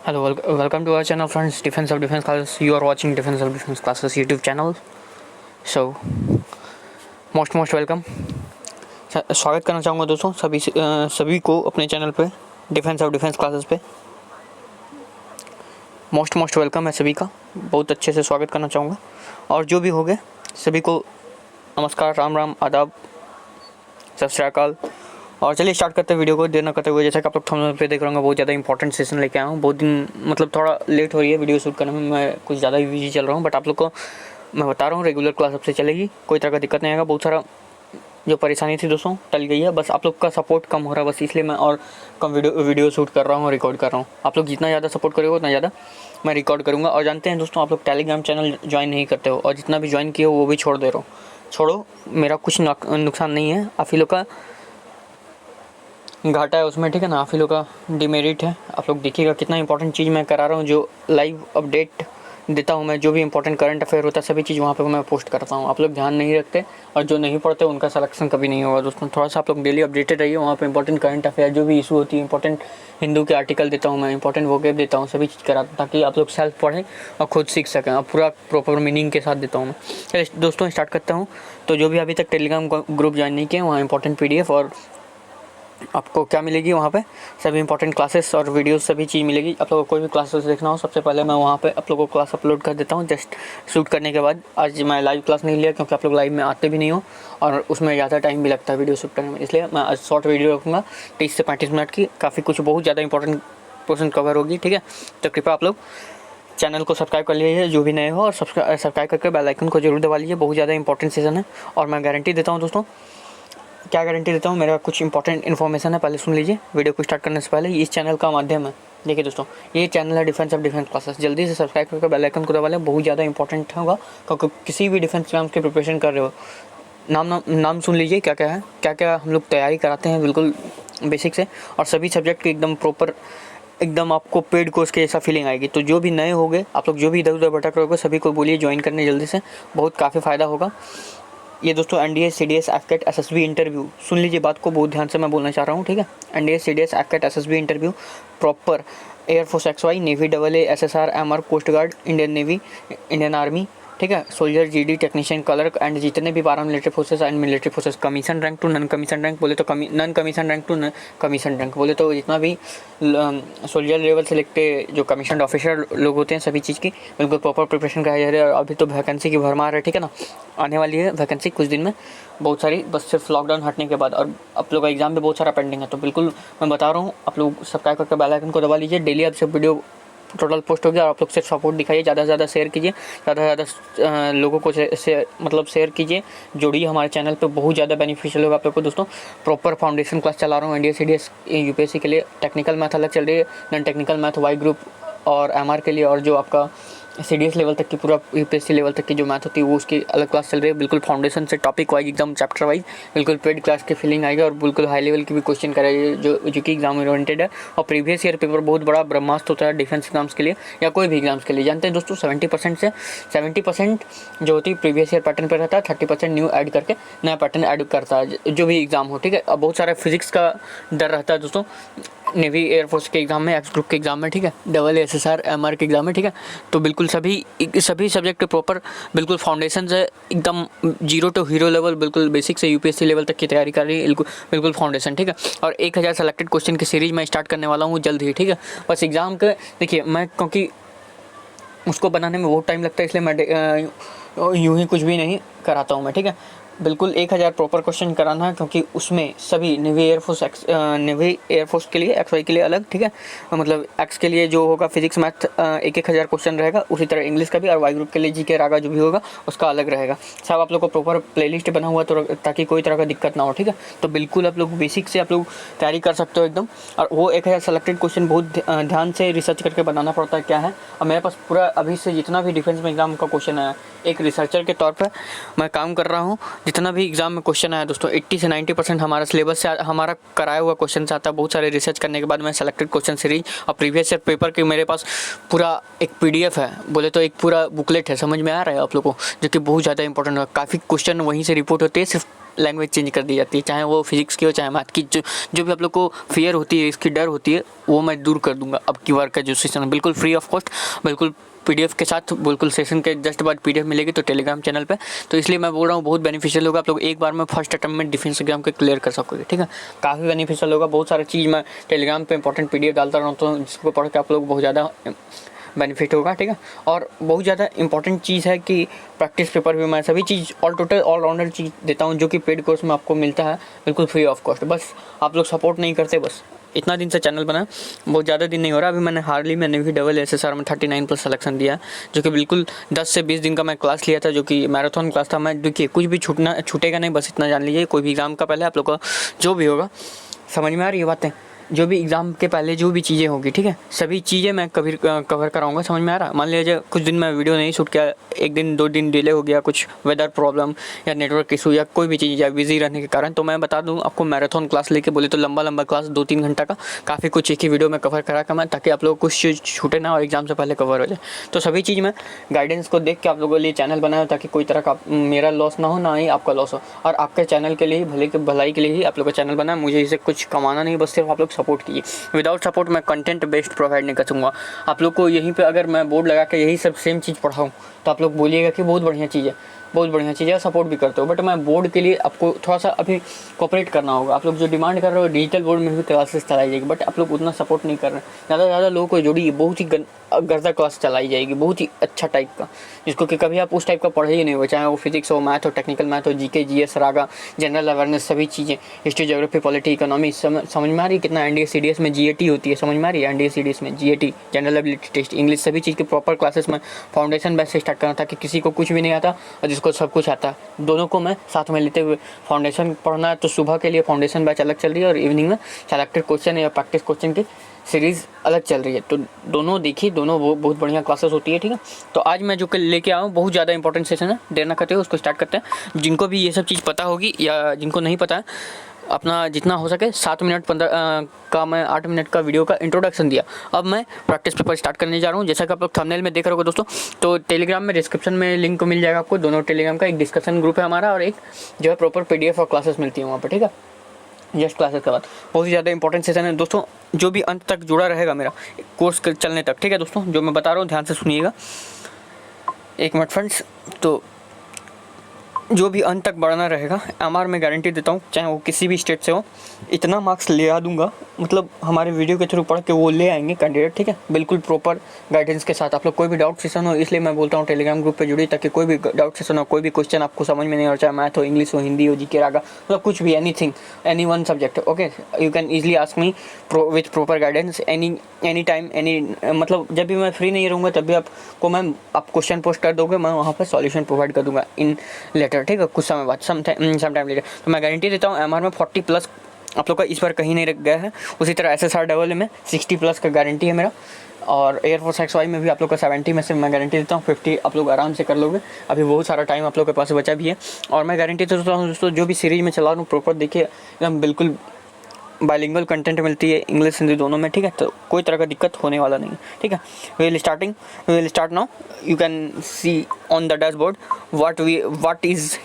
Hello, welcome to our channel, friends. Defense of Defense classes. You are watching Defense of Defense classes YouTube channel. So, most welcome. स्वागत करना चाहूँगा दोस्तों सभी को अपने channel पे डिफेंस ऑफ डिफेंस क्लासेस पे मोस्ट वेलकम है सभी का। बहुत अच्छे से स्वागत करना चाहूँगा और जो भी हो गए सभी को नमस्कार, राम राम, आदाब, सत श्री अकाल। और चलिए स्टार्ट करते हैं वीडियो को देर न करते हुए। जैसा कि आप लोग थंबनेल पे देख रहे होंगे, बहुत ज़्यादा इंपॉर्टेंट सेशन लेके आया हूँ। बहुत दिन मतलब थोड़ा लेट हो रही है वीडियो शूट करने में, मैं कुछ ज़्यादा ही बिजी चल रहा हूँ, बट आप लोग को मैं बता रहा हूँ रेगुलर क्लास अब से चलेगी, कोई तरह का दिक्कत नहीं आएगा। बहुत सारा जो परेशानी थी दोस्तों टल गई है, बस आप लोग का सपोर्ट कम हो रहा है, बस इसलिए मैं और कम वीडियो शूट कर रहा हूँ और रिकॉर्ड कर रहा हूँ। आप लोग जितना ज़्यादा सपोर्ट करोगे उतना ज़्यादा मैं रिकॉर्ड करूँगा। और जानते हैं दोस्तों, आप लोग टेलीग्राम चैनल ज्वाइन नहीं करते हो और जितना भी ज्वाइन किए हो वो भी छोड़ दे रहे हो। छोड़ो, मेरा कुछ नुकसान नहीं है, आप ही लोग का घाटा है उसमें, ठीक है ना, आप ही लोग का डिमेरिट है। आप लोग देखिएगा कितना इंपॉर्टेंट चीज़ मैं करा रहा हूँ, जो लाइव अपडेट देता हूँ मैं, जो भी इंपॉर्टेंट करंट अफेयर होता है सभी चीज़ वहाँ पे मैं पोस्ट करता हूँ। आप लोग ध्यान नहीं रखते और जो नहीं पढ़ते उनका सिलेक्शन कभी नहीं होगा दोस्तों। थोड़ा सा आप लोग डेली अपडेटेड रहिए, वहाँ पे इंपॉर्टेंट करंट अफेयर जो भी इशू होती है, इंपॉर्टेंट हिंदू के आर्टिकल देता हूँ मैं, इंपॉर्टेंट वोकेब देता हूँ, सभी चीज़ कराता हूँ ताकि आप लोग सेल्फ पढ़ें और खुद सीख सकें और पूरा प्रॉपर मीनिंग के साथ देता हूँ मैं। चलिए दोस्तों स्टार्ट करता हूँ। तो जो भी अभी तक टेलीग्राम ग्रुप ज्वाइन नहीं किए, वहाँ इंपॉर्टेंट PDF और आपको क्या मिलेगी वहाँ पे, सभी इंपॉर्टेंट क्लासेस और वीडियोस सभी चीज़ मिलेगी। आप लोगों को कोई भी क्लासेस देखना हो, सबसे पहले मैं वहाँ पे आप लोगों को क्लास अपलोड कर देता हूँ जस्ट शूट करने के बाद। आज मैं लाइव क्लास नहीं लिया क्योंकि आप लोग लाइव में आते भी नहीं हो और उसमें ज़्यादा टाइम भी लगता है वीडियो शूट करने में, इसलिए मैं आज शॉर्ट वीडियो रखूँगा 30 से 35 मिनट की। काफ़ी कुछ बहुत ज़्यादा इंपॉर्टेंट पोर्शन कवर होगी, ठीक है। तो कृपया आप लोग चैनल को सब्सक्राइब कर लीजिए जो भी नए हो, और सब्सक्राइब करके बेल आइकन को जरूर दबा लीजिए। बहुत ज़्यादा इंपॉर्टेंट सेशन है और मैं गारंटी देता हूँ दोस्तों, क्या गारंटी देता हूँ, मेरा कुछ इंपॉर्टेंट इन्फॉर्मेशन है, पहले सुन लीजिए। वीडियो को स्टार्ट करने से पहले इस चैनल का माध्यम है, देखिए दोस्तों, ये चैनल है डिफेंस ऑफ डिफेंस क्लासेस। जल्दी से सब्सक्राइब करके बेल आइकन को दबा लें, बहुत ज़्यादा इंपॉर्टेंट होगा क्योंकि किसी भी डिफेंस एग्जाम्स की प्रिपरेशन कर रहे हो। नाम सुन लीजिए क्या क्या हम लोग तैयारी कराते हैं, बिल्कुल बेसिक से, और सभी सब्जेक्ट की एकदम प्रॉपर, एकदम आपको पेड कोर्स के जैसा फीलिंग आएगी। तो जो भी नए होंगे, आप लोग जो भी इधर उधर भटक रहे हो, सभी को बोलिए ज्वाइन करने जल्दी से, बहुत काफ़ी फ़ायदा होगा। ये दोस्तों NDA CDS AFCAT SSB interview, सुन लीजिए बात को, बहुत ध्यान से मैं बोलना चाह रहा हूँ, ठीक है। NDA CDS AFCAT SSB interview proper air force XY, navy AA SSR MR, coast guard, Indian navy, Indian army, ठीक है, soldier GD, technician, clerk and जितने भी paramilitary forces and military forces, commission rank to non commission rank बोले तो non commission rank to commission rank बोले तो जितना भी सोल्जर लेवल से लेके जो कमीशन ऑफिसर लोग होते हैं, सभी चीज़ की बिल्कुल प्रॉपर प्रिपरेशन कराई जा रही है। और अभी तो वैकेंसी की भरमार है, ठीक है ना, आने वाली है वैकेंसी कुछ दिन में बहुत सारी, बस सिर्फ लॉकडाउन हटने के बाद। और आप लोग का एग्जाम भी बहुत सारा पेंडिंग है, तो बिल्कुल मैं बता रहा हूँ, आप लोग सब्सक्राइब करके बेल आइकन को दबा लीजिए। डेली आपसे वीडियो टोटल पोस्ट हो गया और आप लोग सिर्फ सपोर्ट दिखाइए, ज़्यादा से ज़्यादा शेयर कीजिए, ज़्यादा से ज़्यादा लोगों को शेयर कीजिए, जोड़िए हमारे चैनल पे, बहुत ज़्यादा बेनिफिशियल होगा आप लोग को दोस्तों। प्रॉपर फाउंडेशन क्लास चला रहा हूँ NDA CDS UPSC के लिए, टेक्निकल मैथ अलग चल रही है, non technical math Y group और MR के लिए, और जो आपका CDS लेवल तक की, पूरा UPSC लेवल तक की जो मैथ होती है वो उसकी अलग क्लास चल रही है। बिल्कुल फाउंडेशन से टॉपिक वाइज, एकदम चैप्टर वाइज, बिल्कुल पेड क्लास की फीलिंग आएगी और बिल्कुल हाई लेवल की भी क्वेश्चन कराएगी जो कि एग्जाम ओरिएंटेड है। और प्रीवियस ईयर पेपर बहुत बड़ा ब्रह्मास्त्र होता है डिफेंस एग्जाम्स के लिए या कोई भी एग्जाम्स के लिए। जानते हैं दोस्तों, 70% जो होती है प्रीवियस ईयर पैटर्न पर रहता है, 30% न्यू ऐड करके नया पैटर्न ऐड करता है जो भी एग्जाम हो, ठीक है। अब बहुत सारा फिजिक्स का डर रहता है दोस्तों, नेवी एयरफोर्स के एग्जाम में, एक्स ग्रुप के एग्जाम में, ठीक है, AA SSR MR के एग्जाम में, ठीक है। तो बिल्कुल सभी सब्जेक्ट प्रॉपर बिल्कुल फाउंडेशन से एकदम जीरो टू हीरो लेवल, बिल्कुल बेसिक से UPSC लेवल तक की तैयारी कर रही है, बिल्कुल फाउंडेशन, ठीक है। और 1000 सेलेक्टेड क्वेश्चन की सीरीज मैं स्टार्ट करने वाला हूँ जल्द ही, ठीक है। बस एग्जाम के देखिए, मैं क्योंकि उसको बनाने में बहुत टाइम लगता है, इसलिए मैं यूँ ही कुछ भी नहीं कराता हूँ मैं, ठीक है। बिल्कुल 1000 प्रॉपर क्वेश्चन कराना है क्योंकि उसमें सभी नेवी एयरफोर्स के लिए XY के लिए अलग, ठीक है, मतलब X के लिए जो होगा फिजिक्स मैथ 1000 क्वेश्चन रहेगा, उसी तरह इंग्लिश का भी, और वाई ग्रुप के लिए GK रागा जो भी होगा उसका अलग रहेगा। सब आप लोग को प्रॉपर प्लेलिस्ट बना हुआ तो ताकि कोई तरह का दिक्कत ना हो, ठीक है। तो बिल्कुल आप लोग बेसिक से आप लोग तैयारी कर सकते हो एकदम। और वो 1000 सेलेक्टेड क्वेश्चन बहुत ध्यान से रिसर्च करके बनाना पड़ता है क्या है। और मेरे पास पूरा अभी से जितना भी डिफेंस में एग्जाम का क्वेश्चन है, एक रिसर्चर के तौर पर मैं काम कर रहा हूँ, जितना भी एग्जाम में क्वेश्चन आया दोस्तों 80 से 90% हमारा सिलेबस से हमारा कराया हुआ क्वेश्चन से आता है। बहुत सारे रिसर्च करने के बाद मैं सेलेक्टेड क्वेश्चन सीरीज और प्रीवियस ईयर पेपर के मेरे पास पूरा एक PDF है, बोले तो एक पूरा बुकलेट है, समझ में आ रहा है आप लोगों को, जो कि बहुत ज़्यादा इंपॉर्टेंट है। काफ़ी क्वेश्चन वहीं से रिपोर्ट होते हैं, सिर्फ लैंग्वेज चेंज कर दी जाती है, चाहे वो फिजिक्स की हो चाहे मैथ की। जो भी आप लोग को फियर होती है, इसकी डर होती है, वो मैं दूर कर दूंगा। अब की बार का जो सेशन है बिल्कुल फ्री ऑफ कॉस्ट, बिल्कुल PDF के साथ, बिल्कुल सेशन के जस्ट बाद PDF मिलेगी तो टेलीग्राम चैनल पे। तो इसलिए मैं बोल रहा हूँ बहुत बेनिफिशियल होगा, आप लोग एक बार में फर्स्ट अटेम्प्ट में डिफेंस एग्जाम के क्लियर कर सकोगे, ठीक है। काफ़ी बेनिफिशियल होगा, बहुत सारी चीज़ मैं टेलीग्राम पे इंपॉर्टेंट PDF डालता रहता हूँ, जिसको पढ़ के आप लोग बहुत ज़्यादा बेनिफिट होगा, ठीक है। और बहुत ज़्यादा इंपॉर्टेंट चीज़ है कि प्रैक्टिस पेपर भी मैं सभी चीज़ ऑलराउंडर चीज़ देता हूँ, जो कि पेड कोर्स में आपको मिलता है बिल्कुल फ्री ऑफ कॉस्ट। बस आप लोग सपोर्ट नहीं करते, बस इतना दिन से चैनल बना, बहुत ज़्यादा दिन नहीं हो रहा। अभी मैंने भी डबल SSR में 39+ सिलेक्शन दिया, जो कि बिल्कुल 10 से 20 दिन का मैं क्लास लिया था, जो कि मैराथन क्लास था। मैं देखिए कुछ भी छूटेगा नहीं, बस इतना जान लीजिए। कोई भी एग्ज़ाम का पहले आप लोग का जो भी होगा, समझ में आ रही है बातें, जो भी एग्ज़ाम के पहले जो भी चीज़ें होगी, ठीक है, सभी चीज़ें मैं कवर कराऊंगा, समझ में आ रहा। मान लीजिए कुछ दिन मैं वीडियो नहीं शूट किया, 1 दिन 2 दिन डिले हो गया, कुछ वेदर प्रॉब्लम या नेटवर्क इशू या कोई भी चीज़ या बिजी रहने के कारण, तो मैं बता दूं आपको मैराथन क्लास लेके बोले तो लंबा क्लास 2-3 घंटा का काफ़ी कुछ एक ही वीडियो में कवर करा मैं, ताकि आप लोग कुछ चीज़ छूटे ना और एग्ज़ाम से पहले कवर हो जाए। तो सभी चीज़ में गाइडेंस को देख के आप लोगों के लिए चैनल बनाया, ताकि कोई तरह का मेरा लॉस ना हो, ना ही आपका लॉस हो, और आपके चैनल के लिए भलाई के लिए ही आप लोग का चैनल बना। मुझे इसे कुछ कमाना नहीं, बस सिर्फ आप लोग सपोर्ट कीजिए। विदाउट सपोर्ट मैं कंटेंट बेस्ड प्रोवाइड नहीं कर सकूँगा आप लोग को। यहीं पे अगर मैं बोर्ड लगा के यही सब सेम चीज़ पढ़ाऊँ तो आप लोग बोलिएगा कि बहुत बढ़िया चीज़ है, बहुत बढ़िया चीज़ है, सपोर्ट भी करते हो। बट मैं बोर्ड के लिए आपको थोड़ा सा अभी कोऑपरेट करना होगा। आप लोग जो डिमांड कर रहे हो डिजिटल बोर्ड में भी क्लासेस चलाई जाएगी, बट आप लोग उतना सपोर्ट नहीं कर रहे हैं। ज़्यादा लोगों को जोड़ी, बहुत ही गर्दा क्लास चलाई जाएगी, बहुत ही अच्छा टाइप का, जिसको कि कभी आप उस टाइप का पढ़े ही नहीं हो, चाहे वो फिजिक्स हो, मैथ हो, टेक्निकल मैथ हो, GK GS रागा, जनरल अवेयरनेस, सभी चीज़ें, हिस्ट्री ज्योग्राफी पॉलिटी इकोनॉमी, समझ में आ रही है। कितना NDA CDS में GAT होती है, समझ में आ रही है। NDA CDS में GAT general ability test, English, सभी चीज़ की प्रॉपर क्लासेस में फाउंडेशन बेस से स्टार्ट करना था कि किसी को कुछ भी नहीं आता और जिसको सब कुछ आता है, दोनों को मैं साथ में लेते हुए फाउंडेशन पढ़ना है। तो सुबह के लिए फाउंडेशन बैच अलग चल रही है और इवनिंग में सेलेक्टेड क्वेश्चन या प्रैक्टिस क्वेश्चन की सीरीज़ अलग चल रही है। तो दोनों देखिए, दोनों बहुत बढ़िया क्लासेस होती है, ठीक है। तो आज मैं जो लेके आया हूँ बहुत ज़्यादा इंपॉर्टेंट सेशन है, देर ना करते हुए उसको स्टार्ट करते हैं। जिनको भी ये सब चीज़ पता होगी या जिनको नहीं पता है, अपना जितना हो सके 7 मिनट 15 का मैं 8 मिनट का वीडियो का इंट्रोडक्शन दिया। अब मैं प्रैक्टिस पेपर स्टार्ट करने जा रहा हूँ। जैसा कि आप लोग थंबनेल में देख रहे हो दोस्तों, तो टेलीग्राम में डिस्क्रिप्शन में लिंक मिल जाएगा आपको। दोनों टेलीग्राम का एक डिस्कशन ग्रुप है हमारा और एक जो है प्रॉपर PDF और क्लासेस मिलती है वहाँ पर, ठीक है। जस्ट क्लासेस के बाद बहुत ही ज़्यादा इंपॉर्टेंट सेशन है दोस्तों, जो भी अंत तक जुड़ा रहेगा मेरा कोर्स चलने तक, ठीक है दोस्तों। जो मैं बता रहा हूँ ध्यान से सुनिएगा, 1 मिनट फ्रेंड्स। तो जो भी अंत तक बढ़ना रहेगा, MR में गारंटी देता हूँ, चाहे वो किसी भी स्टेट से हो, इतना मार्क्स ले आ दूंगा, मतलब हमारे वीडियो के थ्रू पढ़ के वो ले आएंगे कैंडिडेट, ठीक है, बिल्कुल प्रॉपर गाइडेंस के साथ। आप लोग कोई भी डाउट सेशन हो, इसलिए मैं बोलता हूँ टेलीग्राम ग्रुप पे जुड़िए, ताकि कोई भी डाउट सेशन हो, कोई भी क्वेश्चन आपको समझ में नहीं हो, चाहे मैथ हो, इंग्लिश हो, हिंदी हो, GK रागा, मतलब कुछ भी, anything, any one subject, okay, you can easily ask me with proper guidance any time, मतलब जब भी मैं फ्री नहीं रहूँगा तब भी आपको आप क्वेश्चन पोस्ट कर दोगे, मैं वहाँ पर सॉल्यूशन प्रोवाइड कर दूँगा इन लेटर, ठीक है, कुछ समय बाद, सम टाइम लेटर। तो मैं गारंटी देता हूँ MR में 40+ आप लोग का इस बार कहीं नहीं रख गया है। उसी तरह SSR डबल में 60+ का गारंटी है मेरा, और एयरफोर्स XY में भी आप लोग का 70 में से मैं गारंटी देता हूँ 50 आप लोग आराम से कर लोगे। अभी बहुत सारा टाइम आप लोग के पास बचा भी है। और मैं गारंटी देता हूँ दोस्तों, जो भी सीरीज में चला रहा हूँ प्रॉपर देखिए, एकदम बिल्कुल बाइलिंगुअल कंटेंट मिलती है, इंग्लिश हिंदी दोनों में, ठीक है। तो कोई तरह का दिक्कत होने वाला नहीं है, ठीक है। We will start now. You can see on the dashboard what is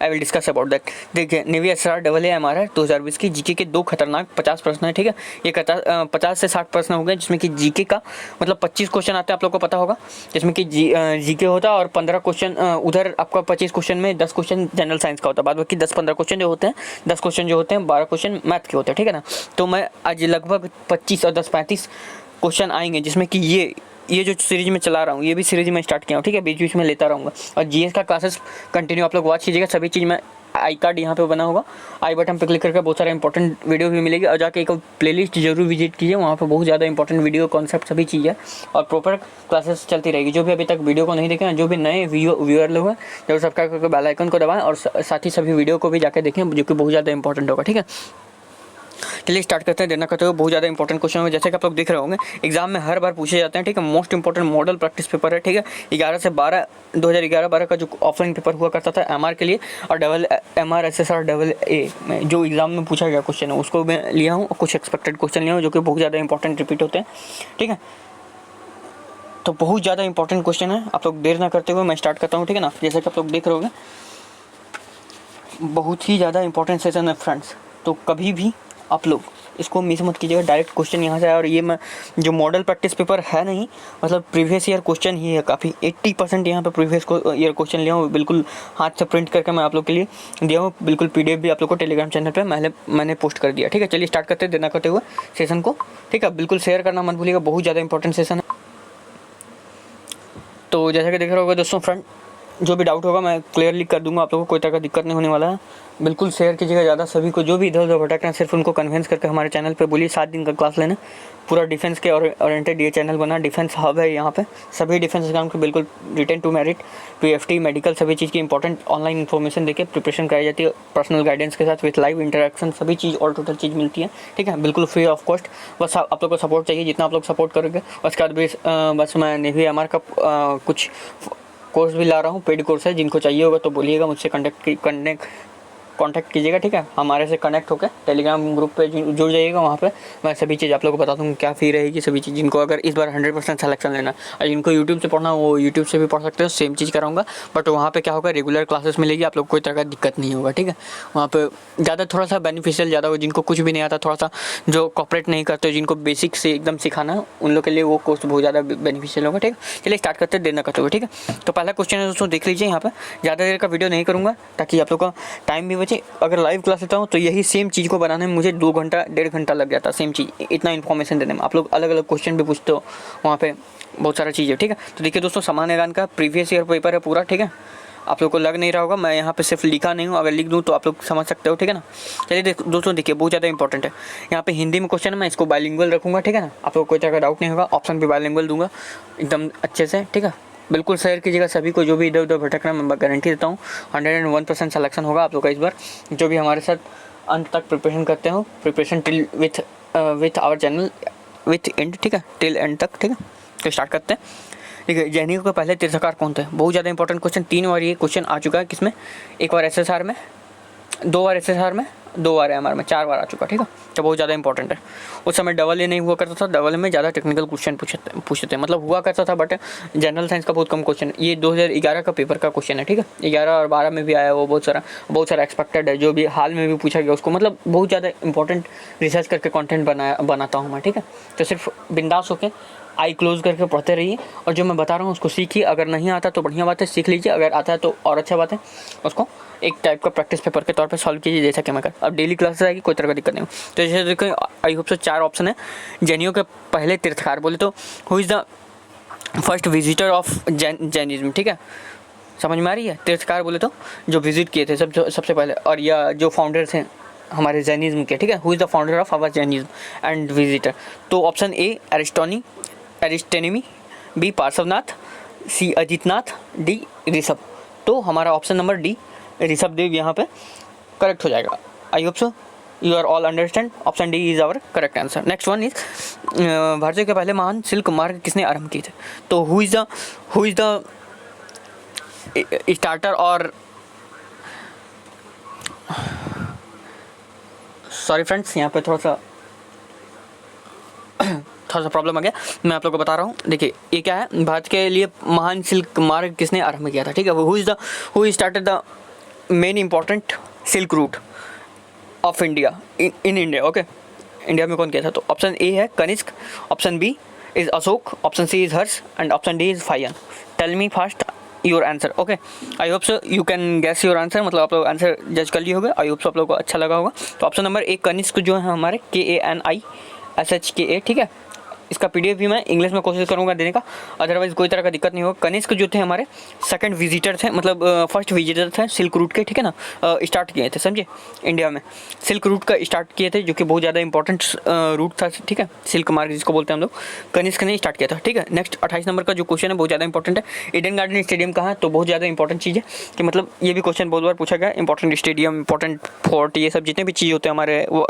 I will discuss about that. देखिए, नेवी SSR डबल MR है 2020 की। GK के 2 खतरनाक 50 प्रश्न है, ठीक है। ये 50 से 60 प्रश्न हो गए, जिसमें कि GK का मतलब 25 क्वेश्चन आते हैं, आप लोग को पता होगा, जिसमें कि GK होता है और 15 क्वेश्चन उधर आपका 25 क्वेश्चन में 10 क्वेश्चन जनरल साइंस का होता है। बाद बाकी 10-15 क्वेश्चन जो होते हैं, 10 क्वेश्चन जो होते हैं, 12 क्वेश्चन मैथ के होते हैं, ठीक है ना। तो मैं आज लगभग 25 और 10-35 क्वेश्चन आएंगे, जिसमें कि ये जो सीरीज में चला रहा हूँ, ये भी सीरीज में स्टार्ट किया हूँ, ठीक है, बीच बीच में लेता रहूँगा। और GS का क्लासेस कंटिन्यू आप लोग वॉच कीजिएगा। सभी चीज़ में आई कार्ड यहाँ पे बना होगा, आई बटन पे क्लिक करके बहुत सारे इंपॉर्टेंट वीडियो भी मिलेगी, और जाके एक प्लेलिस्ट जरूर विजिट कीजिए, वहाँ पे बहुत ज़्यादा इंपॉर्टेंट वीडियो कॉन्सेप्ट सभी चीज़ है और प्रॉपर क्लासेस चलती रहेगी। जो भी अभी तक वीडियो को नहीं देखे हैं, जो भी नए व्यूअर लोग हैं, जरूर सब्सक्राइब करके बेल आइकन को दबाएं और साथ ही सभी वीडियो को भी जाके देखें, जो कि बहुत ज़्यादा इंपॉर्टेंट होगा, ठीक है। चलिए स्टार्ट करते हैं। देर ना करते हुए बहुत ज़्यादा इंपॉर्टेंट क्वेश्चन है, जैसे कि आप लोग देख रहे होंगे एग्जाम में हर बार पूछे जाते हैं, ठीक है। Most important model practice paper है, ठीक है। 11 से 12 2011-12 का जो ऑफलाइन पेपर हुआ करता था एमआर के लिए, और double MR SSR double A में जो एग्जाम में पूछा गया क्वेश्चन है उसको मैं लिया हूँ, और कुछ एक्सपेक्टेड क्वेश्चन लिया हूँ जो कि बहुत ज़्यादा इंपॉर्टेंट रिपीट होते हैं, ठीक है। तो बहुत ज़्यादा इंपॉर्टेंट क्वेश्चन है, आप लोग देर ना करते हुए मैं स्टार्ट करता हूँ, ठीक है ना। जैसे कि आप लोग देख रहे होंगे बहुत ही ज़्यादा इंपॉर्टेंट सेशन है फ्रेंड्स, तो कभी भी आप लोग इसको मिस मत कीजिएगा। डायरेक्ट क्वेश्चन यहाँ से आया, और ये मैं जो मॉडल प्रैक्टिस पेपर है नहीं, मतलब प्रीवियस ईयर क्वेश्चन ही है काफ़ी। 80% यहाँ पे प्रीवियस ईयर क्वेश्चन लिया हूँ, बिल्कुल हाथ से प्रिंट करके मैं आप लोग के लिए दिया हूँ। बिल्कुल PDF भी आप लोग को टेलीग्राम चैनल पे मैंने पोस्ट कर दिया, ठीक है। चलिए स्टार्ट करते देना करते हुए सेशन को, ठीक है। बिल्कुल शेयर करना मत भूलिएगा, बहुत ज़्यादा इंपॉर्टेंट सेशन है। तो जैसा कि देख रहे होगा दोस्तों फ्रेंड, जो भी डाउट होगा मैं क्लियरली कर दूंगा, आप लोगों को कोई तरह का दिक्कत नहीं होने वाला है। बिल्कुल शेयर कीजिएगा ज़्यादा, सभी को जो भी इधर उधर भटक रहे हैं सिर्फ उनको कन्विंस करके हमारे चैनल पे बोलिए 7 दिन का क्लास लेना। पूरा डिफेंस के ओरिएंटेड ये चैनल बना, डिफेंस हब है यहाँ पे। सभी डिफेंस एग्जाम के बिल्कुल written to merit, PFT, medical, सभी चीज़ की इंपॉर्टेंट ऑनलाइन इन्फॉर्मेशन देके प्रिपरेशन कराई जाती है, पर्सनल गाइडेंस के साथ विथ लाइव इंटरेक्शन, सभी चीज़ ऑल टोटल चीज़ मिलती है, ठीक है। बिल्कुल फ्री ऑफ कॉस्ट। बस आप लोग को सपोर्ट चाहिए, जितना आप लोग सपोर्ट करोगे उसके बाद बस मैं नेवी MR का कुछ कोर्स भी ला रहा हूँ, पेड कोर्स है। जिनको चाहिए होगा तो बोलिएगा, मुझसे कॉन्टैक्ट कीजिएगा, ठीक है। हमारे से कनेक्ट होकर टेलीग्राम ग्रुप पे जुड़ जाइएगा, वहाँ पे मैं सभी चीज़ आप लोगों को बता दूँगा क्या फ़ी रहेगी, सभी चीज़। जिनको अगर इस बार 100% सिलेक्शन लेना और जिनको यूट्यूब से पढ़ना वो यूट्यूब से भी पढ़ सकते हो, सेम चीज़ कराऊंगा। बट वहाँ पे क्या होगा, रेगुलर क्लासेस मिलेगी, आप लोग कोई तरह का दिक्कत नहीं होगा, ठीक है। वहाँ पे ज़्यादा थोड़ा सा बेनिफिशियल ज़्यादा हो, जिनको कुछ भी नहीं आता, थोड़ा सा जो कॉपरेट नहीं करते, जिनको बेसिक से एकदम सिखाना है, उन लोग के लिए वो कोर्स बहुत ज़्यादा बेनिफिशियल होगा, ठीक है। चलिए स्टार्ट करते देर ना करते हुए, ठीक है। तो पहला क्वेश्चन है दोस्तों, देख लीजिए। यहाँ पर ज़्यादा देर का वीडियो नहीं करूँगा ताकि आप लोग का टाइम भी बचे। अगर लाइव क्लास लेता हूँ तो यही सेम चीज़ को बनाने में मुझे 2 घंटा 1.5 घंटा लग जाता, सेम चीज़ इतना इन्फॉर्मेशन देने में। आप लोग अलग अलग क्वेश्चन भी पूछते हो, वहाँ पे बहुत सारा चीज़ है, ठीक है। तो देखिए दोस्तों, सामान्य ज्ञान का प्रीवियस ईयर पेपर है पूरा, ठीक है। आप लोग को लग नहीं रहा होगा, मैं यहाँ पे सिर्फ लिखा नहीं हूँ, अगर लिख दूँ तो आप लोग समझ सकते हो, ठीक है ना। चलिए दोस्तों देखिए, बहुत ज़्यादा इंपॉर्टेंट है। यहाँ पे हिंदी में क्वेश्चन है, मैं इसको बाइलिंगुअल रखूँगा, ठीक है ना। आप लोग को कोई तरह का डाउट नहीं होगा, ऑप्शन भी बाइलिंगुअल दूंगा एकदम अच्छे से, ठीक है। बिल्कुल शेयर कीजिएगा सभी को, जो भी इधर उधर भटक रहा है, मैं गारंटी देता हूँ 101% सिलेक्शन होगा आप लोग का इस बार। जो भी हमारे साथ अंत तक प्रिपरेशन करते हो, preparation till with our channel with end, ठीक है, टिल एंड तक, ठीक है। तो स्टार्ट करते हैं, ठीक है। जैनियों के पहले तीर्थकार कौन थे? बहुत ज़्यादा इंपॉर्टेंट क्वेश्चन, 3 बार ये क्वेश्चन आ चुका है। किसमें? एक बार SSR में, 2 बार SSR में, 2 बार MR में, 4 बार आ चुका, ठीक है। तो बहुत ज़्यादा इंपॉर्टेंट है। उस समय डबल ए नहीं हुआ करता था, डबल ए में ज़्यादा टेक्निकल क्वेश्चन पूछते थे, मतलब हुआ करता था, बट जनरल साइंस का बहुत कम क्वेश्चन है। ये 2011 का पेपर का क्वेश्चन है, ठीक है। 11 और 12 में भी आया वो, बहुत सारा एक्सपेक्टेड है, जो भी हाल में भी पूछा गया उसको, मतलब बहुत ज़्यादा इंपॉर्टेंट रिसर्च करके कंटेंट बनाता हूँ मैं, ठीक है। तो सिर्फ बिंदास होकर आई क्लोज करके पढ़ते रहिए, और जो मैं बता रहा हूँ उसको सीखिए। अगर नहीं आता तो बढ़िया बात है, सीख लीजिए। अगर आता है तो और अच्छा बात है, उसको एक टाइप का प्रैक्टिस पेपर के तौर पे सॉल्व कीजिए, जैसा कि मैं कर। अब डेली क्लासेस आएगी, कोई तरह का दिक्कत नहीं हो। तो जैसे देखो, आई होप सो 4 ऑप्शन है। जैनियों के पहले तीर्थकार बोले तो who is the first visitor of Jainism, ठीक है। समझ में आ रही है? तीर्थकार बोले तो जो विजिट किए थे सबसे पहले, और या जो फाउंडर्स हैं हमारे जैनिज्म के, ठीक है। Who is the founder of our Jainism and visitor? तो ऑप्शन ए एरिस्टोनी, B Parshvanath, C Ajitnath, D Rishabh. तो हमारा option number D Rishabh Dev यहाँ पे करेक्ट हो जाएगा। I hope so you are all understand. Option D is our correct answer. Next one is, भारतीय के पहले महान सिल्क मार्ग किसने आरंभ किए थे? तो हु इज़ द स्टार्टर, और सॉरी फ्रेंड्स, यहाँ पे थोड़ा सा प्रॉब्लम आ गया। मैं आप लोगों को बता रहा हूँ, देखिए ये क्या है, भारत के लिए महान सिल्क मार्ग किसने आरंभ किया था, ठीक है। Who started the main important silk route of India in India, okay. India में कौन किया था? तो ऑप्शन ए है Kanishka, option B is Ashoka, option C is Harsha, and option D is Fa Hien. Tell me fast your answer, okay. I hope so you can guess your answer, मतलब आप लोग answer जज कर लिए होगा। आई होप सो आप लोग को अच्छा लगा होगा। तो ऑप्शन नंबर ए कनिष्क जो है हमारे KANISHKA, ठीक है। इसका पीडीएफ भी मैं इंग्लिश में कोशिश करूँगा देने का, अदरवाइज़ कोई तरह का दिक्कत नहीं होगा। कनिष्क जो थे हमारे सेकंड विजिटर थे, मतलब फर्स्ट विजिटर थे सिल्क रूट के, ठीक है ना, स्टार्ट किए थे, समझे, इंडिया में सिल्क रूट का स्टार्ट किए थे, जो कि बहुत ज़्यादा इंपॉर्टेंट रूट था, ठीक है, सिल्क मार्ग जिसको बोलते हैं हम लोग, कनिष्क ने स्टार्ट किया था, ठीक है। नेक्स्ट 28 नंबर का जो क्वेश्चन है बहुत ज़्यादा इंपॉर्टेंट है, ईडन गार्डन स्टेडियम कहाँ है, तो बहुत ज़्यादा इंपॉर्टेंट चीज़ है कि मतलब ये भी क्वेश्चन बहुत बार पूछा गया, इंपॉर्टेंट स्टेडियम, इंपॉर्टेंट फोर्ट, ये सब जितने भी चीज़ होते हैं हमारे वो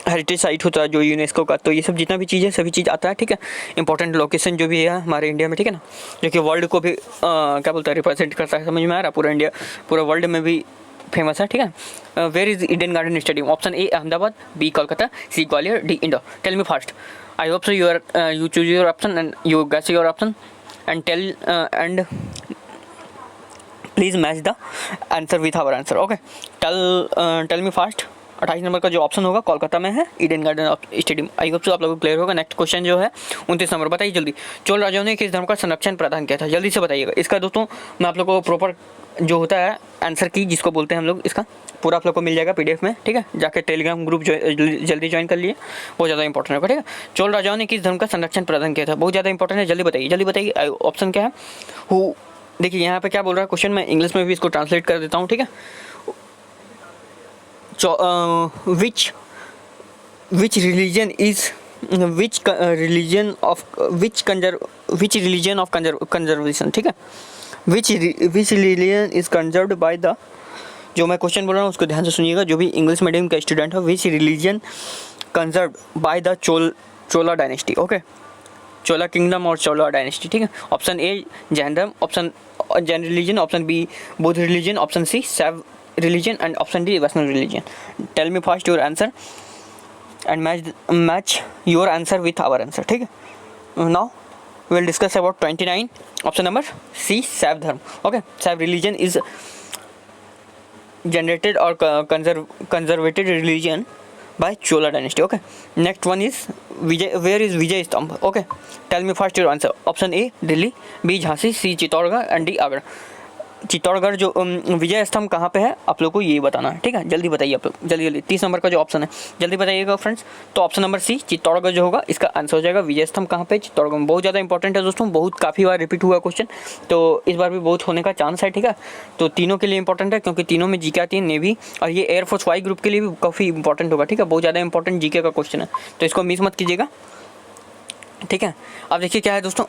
हेरिटेज साइट होता है जो यूनेस्को का, तो ये सब जितना भी चीज़ है सभी चीज़ आता है, ठीक है। इंपॉर्टेंट लोकेशन जो भी है हमारे इंडिया में, ठीक है ना, जो कि वर्ल्ड को भी क्या बोलता है रिप्रेजेंट करता है, समझ में आ रहा है, पूरा इंडिया पूरा वर्ल्ड में भी फेमस है, ठीक है। Where is Eden Garden stadium? Option A Ahmedabad, B Kolkata, C Gwalior, D Indore. Tell me fast. I hope so you choose your option and you guess your option and tell and please match the answer with our answer. Okay, tell me fast. 28 number का जो option होगा कोलकाता में है Eden Garden stadium. आई hope सो आप लोगों को clear होगा। Next question जो है 29 नंबर, बताइए जल्दी। चोल राजाओं ने किस धर्म का संरक्षण प्रदान किया था? जल्दी से बताइएगा। इसका दोस्तों मैं आप लोगों को प्रॉपर जो होता है आंसर की जिसको बोलते हैं हम लोग, इसका पूरा आप लोग को मिल जाएगा पीडीएफ में, ठीक है। जाके टेलीग्राम ग्रुप जल्दी ज्वाइन कर लिए, बहुत ज़्यादा इंपॉर्टेंट होगा, ठीक है। चोल राजाओं ने किस धर्म का संरक्षण प्रदान किया था? बहुत ज़्यादा इंपॉर्टेंट है, जल्दी बताइए जल्दी बताइए। ऑप्शन क्या है? हु, देखिए यहाँ पे क्या बोल रहा है क्वेश्चन, मैं इंग्लिश में भी इसको ट्रांसलेट कर देता हूँ, ठीक है। which religion is which religion of conservation, ठीक है। which religion is conserved by the, जो मैं क्वेश्चन बोल रहा हूँ उसको ध्यान से सुनिएगा, जो भी इंग्लिश मीडियम का स्टूडेंट है, which religion conserved by the Chola dynasty, okay, Chola kingdom और चोला डायनेस्टी, ठीक है। ऑप्शन ए जैन धर्म, option Jain religion, option B Buddha religion, option C Shaiva religion and option D Western religion. Tell me first your answer and match your answer with our answer, ठीक है। Now we will discuss about 29 option number C सैव धर्म, okay। सैव religion is generated or conservative religion by Chola dynasty, okay। Next one is where is Vijay Stambh, okay। Tell me first your answer. Option A Delhi, B Jhansi, C Chittorgarh and D Agra. Chittorgarh जो विजय स्तंभ कहाँ पे है आप लोग को ये बताना है, ठीक है। जल्दी बताइए आप लोग, जल्दी जल्दी। 30 नंबर का जो ऑप्शन है जल्दी बताइएगा फ्रेंड्स। तो ऑप्शन नंबर सी चित्तौड़गढ़ जो होगा इसका आंसर हो जाएगा। विजय स्तंभ कहाँ पे? चित्तौड़गढ़ में। बहुत ज़्यादा इंपॉर्टेंट है दोस्तों, बहुत काफ़ी बार रिपीट हुआ क्वेश्चन, तो इस बार भी बहुत होने का चांस है, ठीक है। तो तीनों के लिए इंपॉर्टेंट है क्योंकि तीनों में जीके आती है, नेवी और ये एयरफोर्स वाई ग्रुप के लिए भी काफ़ी इंपॉर्टेंट होगा, ठीक है। बहुत ज़्यादा इंपॉर्टेंट जीके का क्वेश्चन है, तो इसको मिस मत कीजिएगा, ठीक है। अब देखिए क्या है दोस्तों,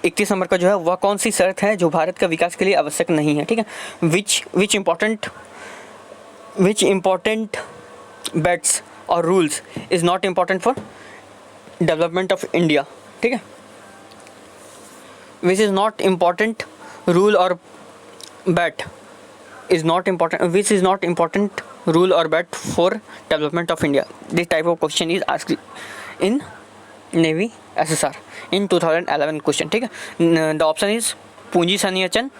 31 नंबर का जो है वह कौन सी शर्त है जो भारत का विकास के लिए आवश्यक नहीं है, ठीक है। विच इम्पॉर्टेंट बेट्स और rules is not important for development of India, ठीक है। Which is not important rule और bat is not important, which is not important rule और bat for development of India. This type of question is asked in navy SSR in 2011 question, ठीक है। The option is पूंजी संयोजन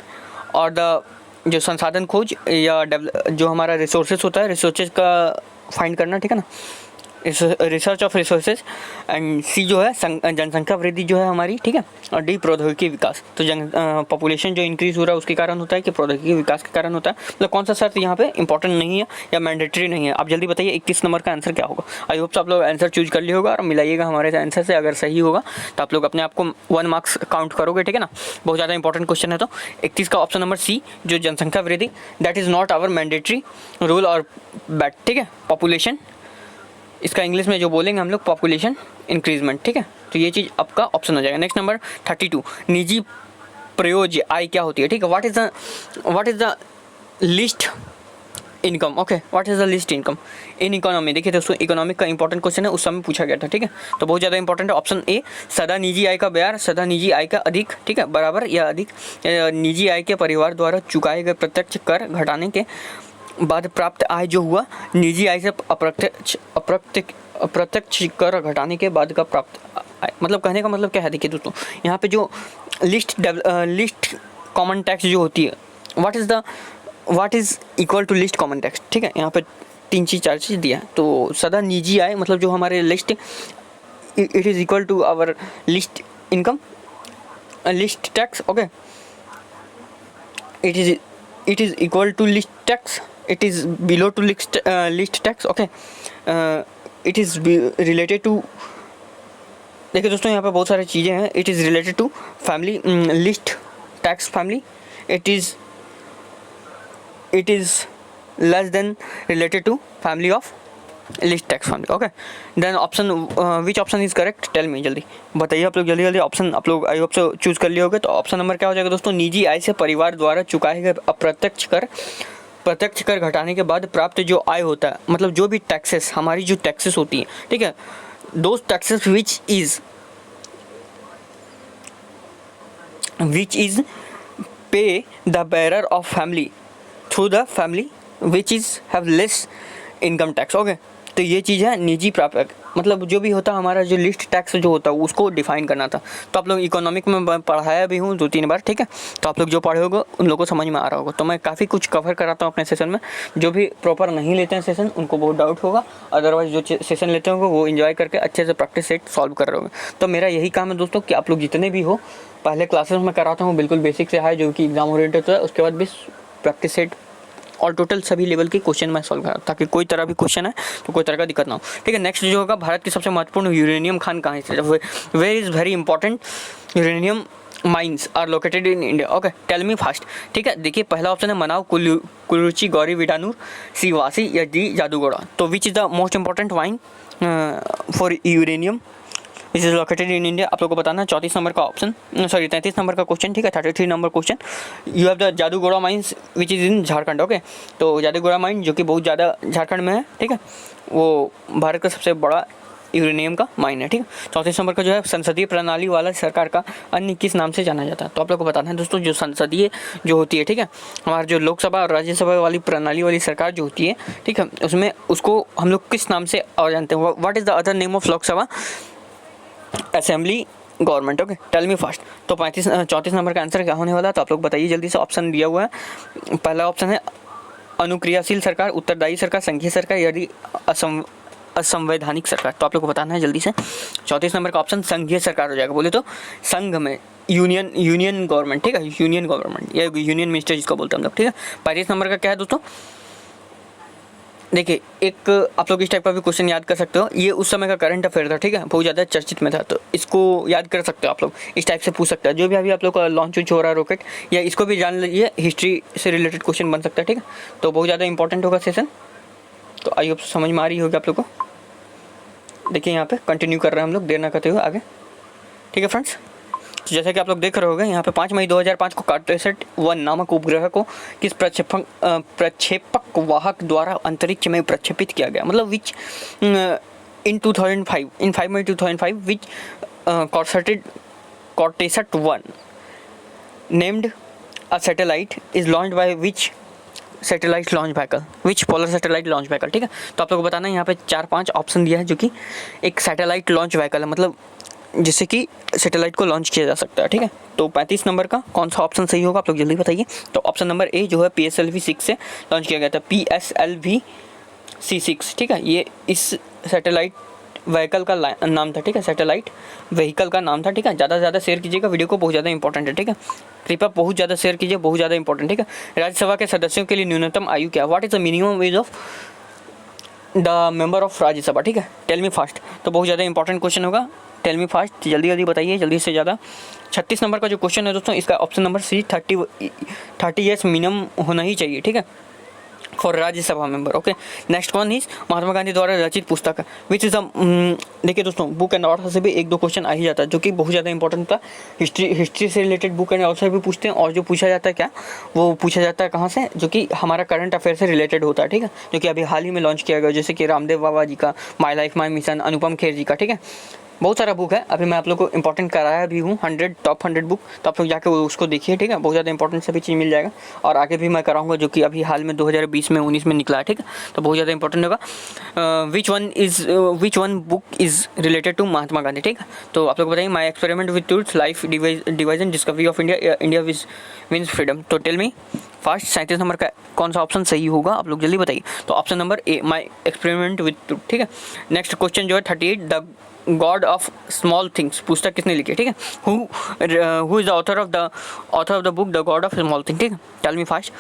और the जो संसाधन खोज या जो हमारा रिसोर्सेज होता है, रिसोर्सेज का फाइंड करना, ठीक है ना, रिसर्च ऑफ रिसोर्सेज। एंड सी जो है जनसंख्या वृद्धि जो है हमारी, ठीक है। और डी प्रौद्योगिकी विकास, तो पॉपुलेशन जो इंक्रीज हो रहा है उसके कारण होता है कि प्रौद्योगिकी विकास के कारण होता है। मतलब कौन सा शर्त यहाँ पे इंपॉर्टेंट नहीं है या मैंडेटरी नहीं है? आप जल्दी बताइए 31 नंबर का आंसर क्या होगा। आई होप आप लोग आंसर चूज कर लिया होगा और मिलाइएगा हमारे आंसर से। अगर सही होगा तो आप लोग अपने आप को 1 मार्क्स काउंट करोगे, ठीक है ना। बहुत ज़्यादा इंपॉर्टेंट क्वेश्चन है। तो 31 का ऑप्शन नंबर सी जो जनसंख्या वृद्धि, that is not our mandatory rule और बैट, ठीक है। पॉपुलेशन, इसका इंग्लिश में जो बोलेंगे हम लोग पॉपुलेशन इंक्रीजमेंट, ठीक है। तो ये चीज़ आपका ऑप्शन हो जाएगा। नेक्स्ट नंबर 32 निजी प्रयोज्य आय क्या होती है, ठीक है। What is the list income, okay, what is the list income in economy. देखिए दोस्तों इकोनॉमिक का इंपॉर्टेंट क्वेश्चन है, उस समय पूछा गया था, ठीक है। तो बहुत ज़्यादा इंपॉर्टेंट है। ऑप्शन ए सदा निजी आय का ब्याज, सदा निजी आय का अधिक, ठीक है, बराबर या अधिक निजी आय के परिवार द्वारा चुकाए गए प्रत्यक्ष कर घटाने के बाद प्राप्त आय जो हुआ निजी आय से अप्रत्यक्ष कर घटाने के बाद का प्राप्त आय। मतलब कहने का मतलब क्या है, देखिए दोस्तों यहाँ पे जो लिस्ट कॉमन टैक्स जो होती है, what is equal to list common tax, ठीक है। यहाँ पे 3 चीज़ 4 चीज़ दिया है। तो सदा निजी आय मतलब जो हमारे list, it is equal to our list income, list tax, okay. it is equal to list tax, it is below to list, list tax, okay। It is related to देखिए दोस्तों यहाँ पे बहुत सारी चीज़ें हैं। It is related to family list tax family, it is less than related to family of list tax family. Okay, then option which option is correct, tell me, जल्दी बताइए आप लोग, जल्दी जल्दी ऑप्शन आप लोग आई होप से choose कर लिए होगे। तो ऑप्शन नंबर क्या हो जाएगा दोस्तों, निजी आय से परिवार द्वारा चुकाए गए अप्रत्यक्ष कर, प्रत्यक्ष कर घटाने के बाद प्राप्त जो आय होता है, मतलब जो भी टैक्सेस, हमारी जो टैक्सेस होती है, ठीक है, those taxes which is pay the bearer of family through the family which is have less income tax। Okay, तो ये चीज़ है निजी प्राप्त, मतलब जो भी होता है हमारा जो लिस्ट टैक्स जो होता है उसको डिफाइन करना था। तो आप लोग इकोनॉमिक में पढ़ाया भी हूँ 2-3 बार, ठीक है, तो आप लोग जो पढ़े होगे उन लोगों को समझ में आ रहा होगा। तो मैं काफ़ी कुछ कवर कराता हूँ अपने सेशन में। जो भी प्रॉपर नहीं लेते हैं सेशन उनको बहुत डाउट होगा, अदरवाइज जो सेशन लेते होंगे वो इन्जॉय करके अच्छे से प्रैक्टिस सेट सॉल्व कर रहे होंगे। तो मेरा यही काम है दोस्तों कि आप लोग जितने भी हो, पहले क्लासेस में कराता हूँ बिल्कुल बेसिक से हाई, जो कि एग्जाम ओरिएंटेड होता है, उसके बाद भी प्रैक्टिस सेट और टोटल सभी लेवल के क्वेश्चन मैं सॉल्व करा, ताकि कोई तरह भी क्वेश्चन है तो कोई तरह का दिक्कत ना हो। ठीक है, नेक्स्ट जो होगा, भारत की सबसे महत्वपूर्ण यूरेनियम खान कहाँ है, where is very important uranium mines are located in India. Okay, tell me fast. ठीक है, देखिए पहला ऑप्शन है मनाव, कुरुचि, गौरी, विडानूर, सीवासी या डी जादूगोड़ा। तो which is the most important mine for uranium which is located in India, आप लोग को बताना है। 34 नंबर का ऑप्शन, सॉरी 33 नंबर का क्वेश्चन, ठीक है, 33 number question. You have the Jaduguda mines which is in Jharkhand. Okay, तो जादूगोड़ा माइन जो कि बहुत ज़्यादा झारखंड में है, ठीक है, वो भारत का सबसे बड़ा यूरेनियम का माइन है। ठीक है, 34 नंबर का जो है, संसदीय प्रणाली वाला सरकार का अन्य किस नाम से जाना जाता है। तो आप लोग को बताना है दोस्तों, जो संसदीय जो होती है, ठीक है, हमारा जो लोकसभा और राज्यसभा वाली प्रणाली वाली सरकार जो होती है, ठीक है, उसमें उसको हम लोग किस नाम से और जानते हैं। What is the other name of Lok Sabha assembly government. Okay, tell me fast. तो 34 नंबर का आंसर क्या होने वाला है, तो आप लोग बताइए जल्दी से। ऑप्शन दिया हुआ है, पहला ऑप्शन है अनुक्रियाशील सरकार, उत्तरदायी सरकार, संघीय सरकार, यदि असंवैधानिक सरकार। तो आप लोग को बताना है जल्दी से। 34 नंबर का ऑप्शन संघीय सरकार हो जाएगा। बोले तो संघ में यूनियन गवर्नमेंट, ठीक है, यूनियन गवर्नमेंट या यूनियन मिनिस्टर जिसको बोलते हैं हम लोग। ठीक है, 35 नंबर का क्या है दोस्तों, देखिए एक आप लोग इस टाइप का भी क्वेश्चन याद कर सकते हो। ये उस समय का करंट अफेयर था, ठीक है, बहुत ज़्यादा चर्चित में था, तो इसको याद कर सकते हो आप लोग। इस टाइप से पूछ सकते हैं, जो भी अभी आप लोग का लॉन्च हो रहा है रॉकेट, या इसको भी जान लीजिए, हिस्ट्री से रिलेटेड क्वेश्चन बन सकता है। ठीक है, तो बहुत ज़्यादा इंपॉर्टेंट होगा सेशन। तो आई होप समझ में आ रही होगी आप लोग को। देखिए यहाँ पे कंटिन्यू कर रहे हैं हम लोग, देर ना करते हुए आगे। ठीक है फ्रेंड्स, तो जैसा कि आप लोग देख रहे होंगे यहाँ पे 5 मई 2005 को कार्टोसैट 1 नामक उपग्रह को किस प्रक्षेपक वाहक द्वारा अंतरिक्ष में प्रक्षेपित किया गया, मतलब which in 5 May 2005 which Cartosat 1 named a satellite is launched by which satellite launch vehicle, which polar satellite launch vehicle. ठीक है, तो आप लोग को बताना है, यहाँ पे 4-5 ऑप्शन दिया है, जो कि एक सैटेलाइट लॉन्च व्हीकल है, मतलब जिससे कि सैटेलाइट को लॉन्च किया जा सकता है। ठीक है, तो 35 नंबर का कौन सा ऑप्शन सही होगा, आप लोग जल्दी बताइए। तो ऑप्शन नंबर ए जो है PSLV-6 से लॉन्च किया गया था, PSLV-C6। ठीक है, ये इस सैटेलाइट व्हीकल का नाम था। ठीक है, सैटेलाइट व्हीकल का नाम था। ठीक है, ज़्यादा से ज़्यादा शेयर कीजिएगा, वीडियो को बहुत ज़्यादा इंपॉर्टेंट है। ठीक है, कृपया बहुत ज़्यादा शेयर कीजिए, बहुत ज़्यादा इंपॉर्टेंट। ठीक है, राज्यसभा के सदस्यों के लिए न्यूनतम आयु क्या, what is the minimum age of the member of Rajya Sabha. ठीक है, टेल मी फास्ट। तो बहुत ज़्यादा इंपॉर्टेंट क्वेश्चन होगा, टेल मी फास्ट, जल्दी जल्दी बताइए, जल्दी से ज़्यादा। 36 नंबर का जो क्वेश्चन है दोस्तों, इसका option number C 30 years minimum होना ही चाहिए। ठीक है, for Rajya Sabha member. Okay, next one is Mahatma Gandhi द्वारा रचित पुस्तक विच इज़ द, देखिए दोस्तों बुक एंड ऑथर से भी 1-2 क्वेश्चन आ ही जाता है, जो कि बहुत ज़्यादा इंपॉर्टेंट था। हिस्ट्री से रिलेटेड बुक एंड ऑथर भी पूछते हैं, और जो पूछा जाता है क्या, वो पूछा जाता है कहाँ से, जो कि हमारा करंट अफेयर से रिलेटेड होता है। ठीक है, जो कि अभी हाल ही में लॉन्च किया गया, जैसे कि रामदेव बाबा जी का my life my mission, Anupam Kher जी का। ठीक है, बहुत सारा बुक है, अभी मैं आप लोग को इंपॉर्टेंट कराया भी हूँ, 100 टॉप 100 बुक, तो आप लोग जाके उसको देखिए। ठीक है, बहुत ज़्यादा इंपॉर्टेंट सभी चीज़ मिल जाएगा, और आगे भी मैं कराऊंगा, जो कि अभी हाल में 2020 में 19 में निकला है। ठीक है, तो बहुत ज़्यादा इंपॉर्टेंट होगा। Which one book is related to Mahatma Gandhi. ठीक है, तो आप लोग बताइए, my experiment with truth, life division, discovery of India wins freedom. तो टेल मी फास्ट, 37 नंबर का कौन सा ऑप्शन सही होगा, आप लोग जल्दी बताइए। तो option number A, my experiment with truth. ठीक है, नेक्स्ट क्वेश्चन जो है 38, the God of small things पुस्तक किसने लिखी है। ठीक है, who is the author of the book the God of small thing. ठीक है, टेल मी फास्ट।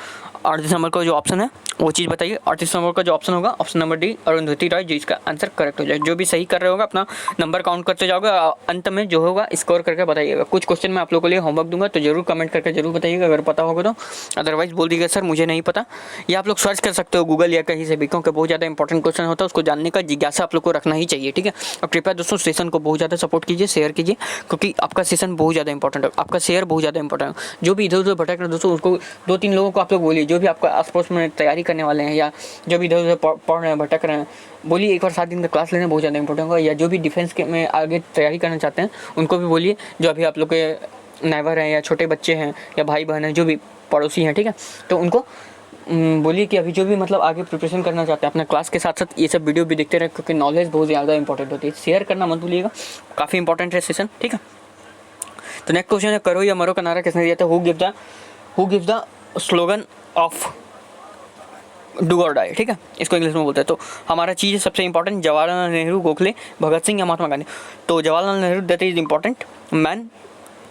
38 नंबर का जो ऑप्शन है वो चीज़ बताइए। 38 नंबर का जो ऑप्शन होगा option number D Arundhati Roy, जो इसका आंसर करेक्ट हो जाए। जो भी सही कर रहे होगा अपना नंबर काउंट करते जाओगे, अंत में जो होगा स्कोर करके बताइएगा। कुछ क्वेश्चन मैं आप लोगों के लिए होमवर्क दूंगा, तो जरूर कमेंट करके जरूर बताइएगा अगर पता होगा तो, अदरवाइज बोल दीजिएगा सर मुझे नहीं पता। या आप लोग सर्च कर सकते हो गूगल या कहीं से भी, क्योंकि बहुत ज़्यादा इंपॉर्टेंट क्वेश्चन होता है, उसको जानने का जिज्ञासा आप लोग को रखना ही चाहिए, ठीक है। और कृपया दोस्तों सेशन को बहुत ज़्यादा सपोर्ट कीजिए, शेयर कीजिए, क्योंकि आपका सेशन बहुत ज़्यादा इंपॉर्टेंट है, आपका शेयर बहुत ज़्यादा इंपॉर्टेंट है। जो भी इधर उधर भटक रहे दोस्तों, उसको 2-3 लोगों को आप लोग बोलिए, जो भी आपका आसपास में तैयारी करने वाले हैं या जो भी इधर उधर पढ़ रहे हैं, भटक रहे हैं, बोलिए एक बार 7 दिन का क्लास लेना बहुत ज़्यादा इंपॉर्टेंट होगा। या जो भी डिफेंस के में आगे तैयारी करना चाहते हैं उनको भी बोलिए, जो अभी आप लोग के नेबर हैं या छोटे बच्चे हैं या भाई बहन हैं, जो भी पड़ोसी हैं, ठीक है, तो उनको बोलिए कि अभी जो भी मतलब आगे प्रिपरेशन करना चाहते हैं अपने क्लास के साथ साथ ये सब वीडियो भी देखते रहे, क्योंकि नॉलेज बहुत ज़्यादा इंपॉर्टेंट होती है। शेयर करना मत भूलिएगा, काफ़ी इंपॉर्टेंट है सेशन, ठीक है। तो नेक्स्ट क्वेश्चन है, करो या मरो का नारा किसने दिया था? Who gives the slogan of do or die, ठीक है, इसको इंग्लिश में बोलते हैं। तो हमारा चीज़ सबसे इंपॉर्टेंट जवाहरलाल नेहरू, गोखले, भगत सिंह या महात्मा गांधी। तो Jawaharlal Nehru that is important man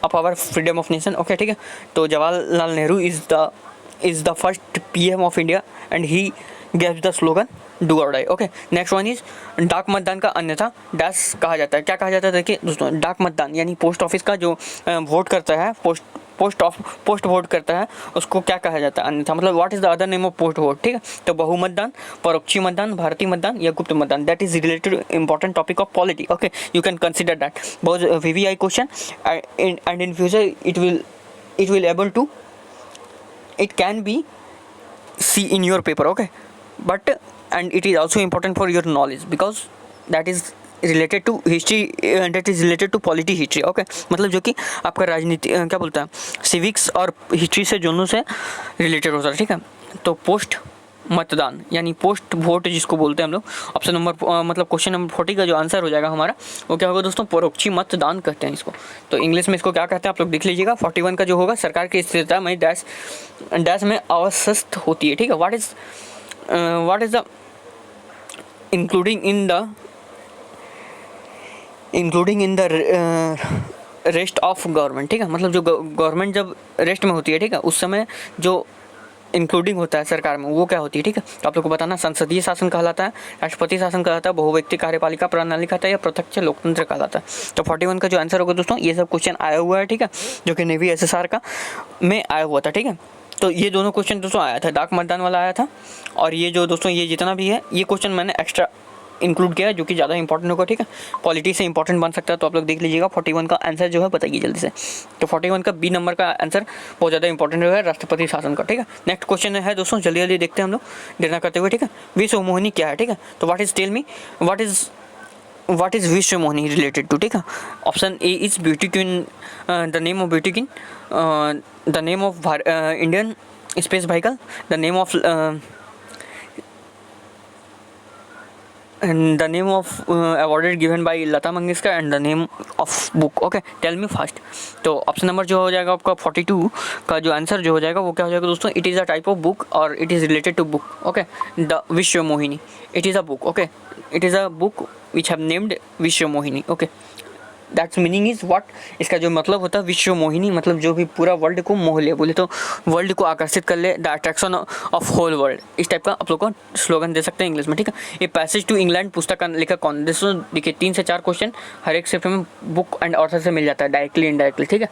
of our freedom of nation, okay, ठीक है। तो Jawaharlal Nehru is the first PM of India and he gaves the slogan do or die, okay. Next one is डाक मतदान का अन्यथा डैश कहा जाता है। क्या कहा जाता है? देखिए दोस्तों, डाक मतदान यानी पोस्ट ऑफिस का जो वोट करता है, पोस्ट वोट करता है, उसको क्या कहा जाता है अन्यथा, मतलब what is the other name of post vote, ठीक है। तो बहुमतदान, परोक्षी मतदान, भारतीय मतदान या गुप्त मतदान, that is related important topic of polity, okay, you can consider that बहुत VVI question and in future it will able to, it can be see in your paper, okay, but and it is also important for your knowledge because that is related to history and that is related to polity history, okay, मतलब जो कि आपका राजनीति क्या बोलता है civics और history से दोनों से रिलेटेड होता है, ठीक है। तो पोस्ट मतदान यानी पोस्ट वोट जिसको बोलते हैं हम लोग, ऑप्शन नंबर मतलब क्वेश्चन नंबर 40 का जो आंसर हो जाएगा हमारा वो क्या होगा दोस्तों? परोक्षी मतदान कहते हैं इसको। तो इंग्लिश में इसको क्या कहते हैं आप लोग देख लीजिएगा। 41 का जो होगा, सरकार की स्थिरता में डैश में अवस्थित होती है, ठीक है। What is the including in the rest of government, ठीक है, मतलब जो गवर्नमेंट जब रेस्ट में होती है, ठीक है, उस समय जो इंक्लूडिंग होता है सरकार में वो क्या होती है, ठीक है। तो आप लोग को बताना संसदीय शासन कहलाता है, राष्ट्रपति शासन कहलाता है, बहुव्यक्ति कार्यपालिका प्रणाली कहलाता है या प्रत्यक्ष लोकतंत्र कहलाता है। तो 41 का जो आंसर होगा दोस्तों, ये सब क्वेश्चन आया हुआ है, ठीक है, जो कि नेवी SSR का में आया हुआ था, ठीक है। तो ये दोनों क्वेश्चन दोस्तों आया था, डाक मतदान वाला आया था, और ये जो दोस्तों ये जितना भी है ये क्वेश्चन मैंने एक्स्ट्रा इंक्लूड किया है जो कि ज़्यादा इंपॉर्टेंट होगा, ठीक है, पॉलिटी से इंपॉर्टेंट बन सकता है। तो आप लोग देख लीजिएगा 41 का आंसर जो है बताइए जल्दी से। तो 41 का B नंबर का आंसर बहुत ज़्यादा इंपॉर्टेंट है राष्ट्रपति शासन का, ठीक है। नेक्स्ट क्वेश्चन है दोस्तों, जल्दी जल्दी देखते हैं हम लोग देर ना करते हुए, ठीक है। विश्व मोहिनी क्या है, ठीक है। तो व्हाट इज विश्व मोहिनी रिलेटेड टू, ठीक है। Option A is beauty queen, the name of beauty queen, the name of Indian space vehicle, the name of and the name of awarded given by Lata Mangeshkar and the name of book, okay, tell me fast। तो option number जो हो जाएगा आपका 42 का जो answer जो हो जाएगा वो क्या हो जाएगा दोस्तों? It is a type of book और it is related to book, okay, the Vishwa Mohini, it is a book, okay, it is a book which have named Vishwa Mohini, okay. That's meaning is what, इसका जो मतलब होता है विश्व मोहिनी, मतलब जो भी पूरा वर्ल्ड को मोह ले, बोले तो वर्ल्ड को आकर्षित कर ले, the attraction of whole world, इस टाइप का आप लोग को स्लोगन दे सकते हैं इंग्लिश में, ठीक है। ये पैसेज टू इंग्लैंड पुस्तक का लेखक कौन? दोस्तों देखिए 3 से 4 क्वेश्चन हर एक सेक्शन में बुक एंड ऑथर से मिल जाता है, डायरेक्टली इनडायरेक्टली, ठीक है।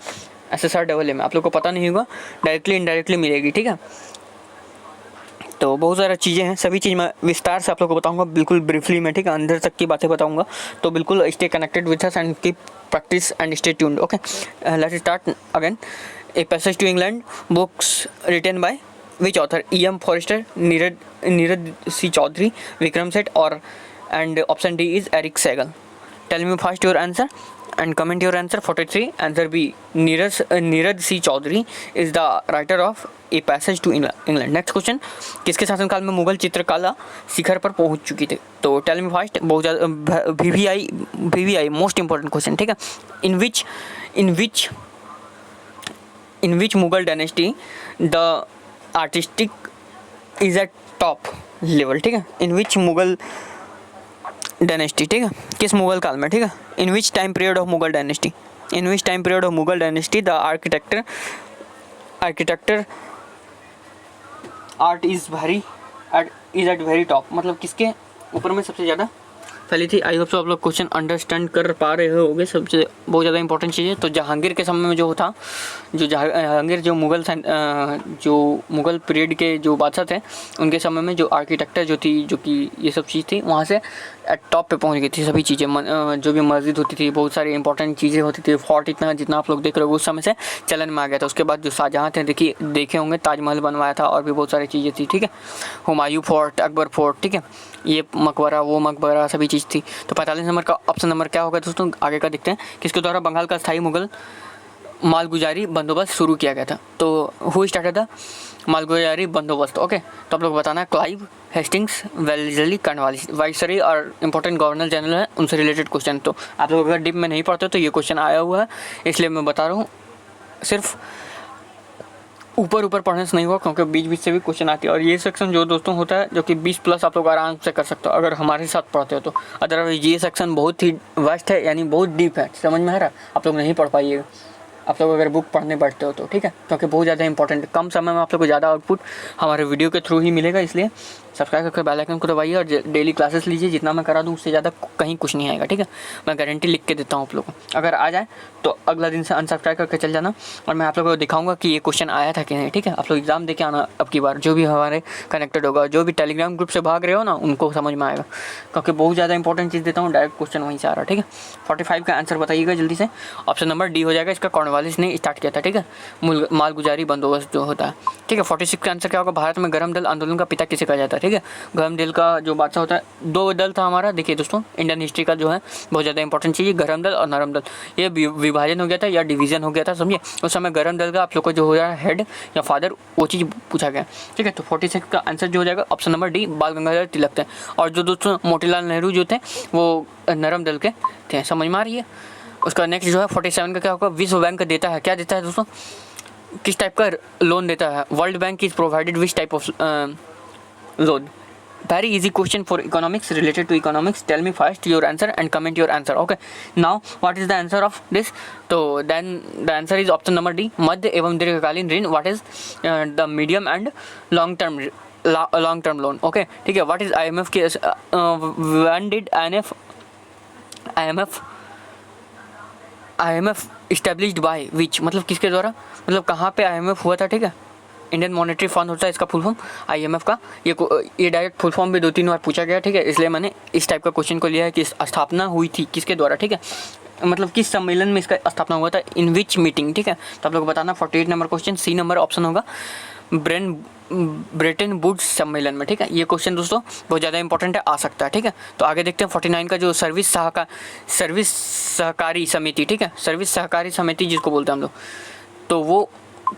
SSR AA में आप लोग को पता नहीं होगा, डायरेक्टली इनडायरेक्टली मिलेगी, ठीक है। तो बहुत सारी चीज़ें हैं, सभी चीज़ मैं विस्तार से आप लोग को बताऊंगा, बिल्कुल ब्रीफली में, ठीक है, अंदर तक की बातें बताऊंगा। तो बिल्कुल stay connected with us and keep practice and stay tuned, okay. Let's start again. A passage to England, books written by which author? E.M. Forster, Neeraj C. Chaudhary, Vikram Seth और and option D is Eric Segal. Tell me fast your answer and comment your answer। 43 answer B, Neeraj C. Chaudhary is the writer of A Passage to England। Next question, किसके शासनकाल में मुगल चित्रकला शिखर पर पहुंच चुकी थी? तो टेल मी फास्ट, बहुत ज़्यादा VVI मोस्ट इंपॉर्टेंट क्वेश्चन, ठीक है। In which Mughal dynasty the artistic is at top level, ठीक है। इन विच मुगल डायनेस्टी, ठीक है, किस मुगल काल में, ठीक है। In which time period of Mughal dynasty, the architecture art is at very top, मतलब किसके ऊपर में सबसे ज़्यादा फैली थी। आई होप सो आप लोग क्वेश्चन अंडरस्टैंड कर पा रहे होंगे। सबसे बहुत ज़्यादा इंपॉर्टेंट चीज़ है। तो जहांगीर के समय में जो था, जो जहांगीर जो मुग़ल पीरियड के जो बादशाह थे, उनके समय में जो आर्किटेक्चर जो थी, जो कि ये सब चीज़ थी, वहाँ से एट टॉप पे पहुँच गई थी सभी चीज़ें। जो भी मस्जिद होती थी, बहुत सारी इंपॉर्टेंट चीज़ें होती थी, फोर्ट इतना जितना आप लोग देख रहे हो उस समय से चलन में आ गया था। उसके बाद जो शाहजहाँ थे, देखे होंगे ताजमहल बनवाया था और भी बहुत सारी चीज़ें थी, ठीक है। हुमायूं फोर्ट, अकबर फोर्ट, ठीक है, ये मकबरा, वो मकबरा, सभी चीज़ थी। तो 45 नंबर का ऑप्शन नंबर क्या होगा दोस्तों, आगे का देखते हैं। किसके द्वारा बंगाल का स्थायी मुगल मालगुजारी बंदोबस्त शुरू किया गया था। तो हु स्टार्टेड द मालगुजारी बंदोबस्त, ओके। तो आप लोग बताना, Clive, Hastings, Wellesley, Cornwallis, viceroy और इंपॉर्टेंट गवर्नर जनरल है, उनसे रिलेटेड क्वेश्चन। तो आप लोग अगर डीप में नहीं पढ़ते तो ये क्वेश्चन आया हुआ है, इसलिए मैं बता रहा हूँ। सिर्फ ऊपर पढ़ने से नहीं हुआ, क्योंकि बीच से भी क्वेश्चन आती है। और ये सेक्शन जो दोस्तों होता है, जो कि 20+ आप लोग आराम से कर सकते हो अगर हमारे साथ पढ़ते हो तो। अदरवाइज ये सेक्शन बहुत ही वास्ट है, यानी बहुत डीप है, समझ में आ रहा है, आप लोग नहीं पढ़ पाइएगा आप लोग अगर बुक पढ़ने बैठते हो तो, ठीक है। क्योंकि बहुत ज़्यादा इंपॉर्टेंट है, कम समय में आप लोग को ज़्यादा आउटपुट हमारे वीडियो के थ्रू ही मिलेगा। इसलिए सब्सक्राइब करके बेल आइकन को दबाइए और डेली क्लासेस लीजिए। जितना मैं करा दूँ उससे ज़्यादा कहीं कुछ नहीं आएगा, ठीक है। मैं गारंटी लिख के देता हूँ आप लोगों को। अगर आ जाए तो अगला दिन से अनसब्सक्राइब करके चल जाना, और मैं आप लोगों को दिखाऊंगा कि ये क्वेश्चन आया था कि नहीं, ठीक है। आप लोग एग्जाम देके आना अब की बार। जो भी हमारे कनेक्टेड होगा, जो भी टेलीग्राम ग्रुप से भाग रहे हो ना, उनको समझ में आएगा, क्योंकि बहुत ज़्यादा इंपॉर्टेंट चीज़ देता हूँ। डायरेक्ट क्वेश्चन वहीं से आ रहा है, ठीक है। 45 का आंसर बताइएगा जल्दी से। ऑप्शन नंबर डी हो जाएगा, इसका कॉर्नवालिस ने स्टार्ट किया था, ठीक है, मालगुजारी बंदोबस्त जो होता है, ठीक है। 46 का आंसर क्या होगा, भारत में गरम दल आंदोलन का पिता किसे कहा जाता है, ठीक है। गरम दल का जो बादशाह होता है, 2 दल था हमारा। देखिए दोस्तों, इंडियन हिस्ट्री का जो है बहुत ज़्यादा इंपॉर्टेंट चीज़ है, गरम दल और नरम दल। ये विभाजन हो गया था या डिवीजन हो गया था, समझिए। उस समय गरम दल का आप लोग को जो हो रहा है हेड या फादर, वो चीज़ पूछा गया, ठीक है। तो 46 का आंसर जो हो जाएगा ऑप्शन नंबर डी, बाल गंगाधर तिलक थे। और जो दोस्तों मोतीलाल नेहरू जो थे, वो नरम दल के थे, समझ में आ रही है। उसका नेक्स्ट जो है 47 का क्या होगा, विश्व बैंक देता है, क्या देता है दोस्तों, किस टाइप का लोन देता है। World bank is provided which type of loan. Very easy question for economics, related to economics. Tell me first your answer and comment your answer. Okay. Now what is the answer of this? तो then the answer is option number D, मध्य एवं दीर्घकालीन ऋण. What is the medium and long term loan? Okay, ठीक है. What is IMF के when did IMF established by which, मतलब किसके द्वारा, मतलब कहाँ पे IMF हुआ था, ठीक है। इंडियन मॉनेटरी फंड होता है इसका फुल फॉर्म, IMF का। ये डायरेक्ट फुल फॉर्म भी 2-3 बार पूछा गया, ठीक है। इसलिए मैंने इस टाइप का क्वेश्चन को लिया है कि स्थापना हुई थी किसके द्वारा, ठीक है, मतलब किस सम्मेलन में इसका स्थापना हुआ था, इन विच मीटिंग, ठीक है। तो आप लोग बताना। 48 number question, C number option होगा, ब्रेटन वुड्स सम्मेलन में, ठीक है। ये क्वेश्चन दोस्तों बहुत ज़्यादा इंपॉर्टेंट है, आ सकता है, ठीक है। तो आगे देखते हैं 49 का जो सर्विस सहकारी समिति, ठीक है, सर्विस सहकारी समिति जिसको बोलते हैं हम लोग, तो वो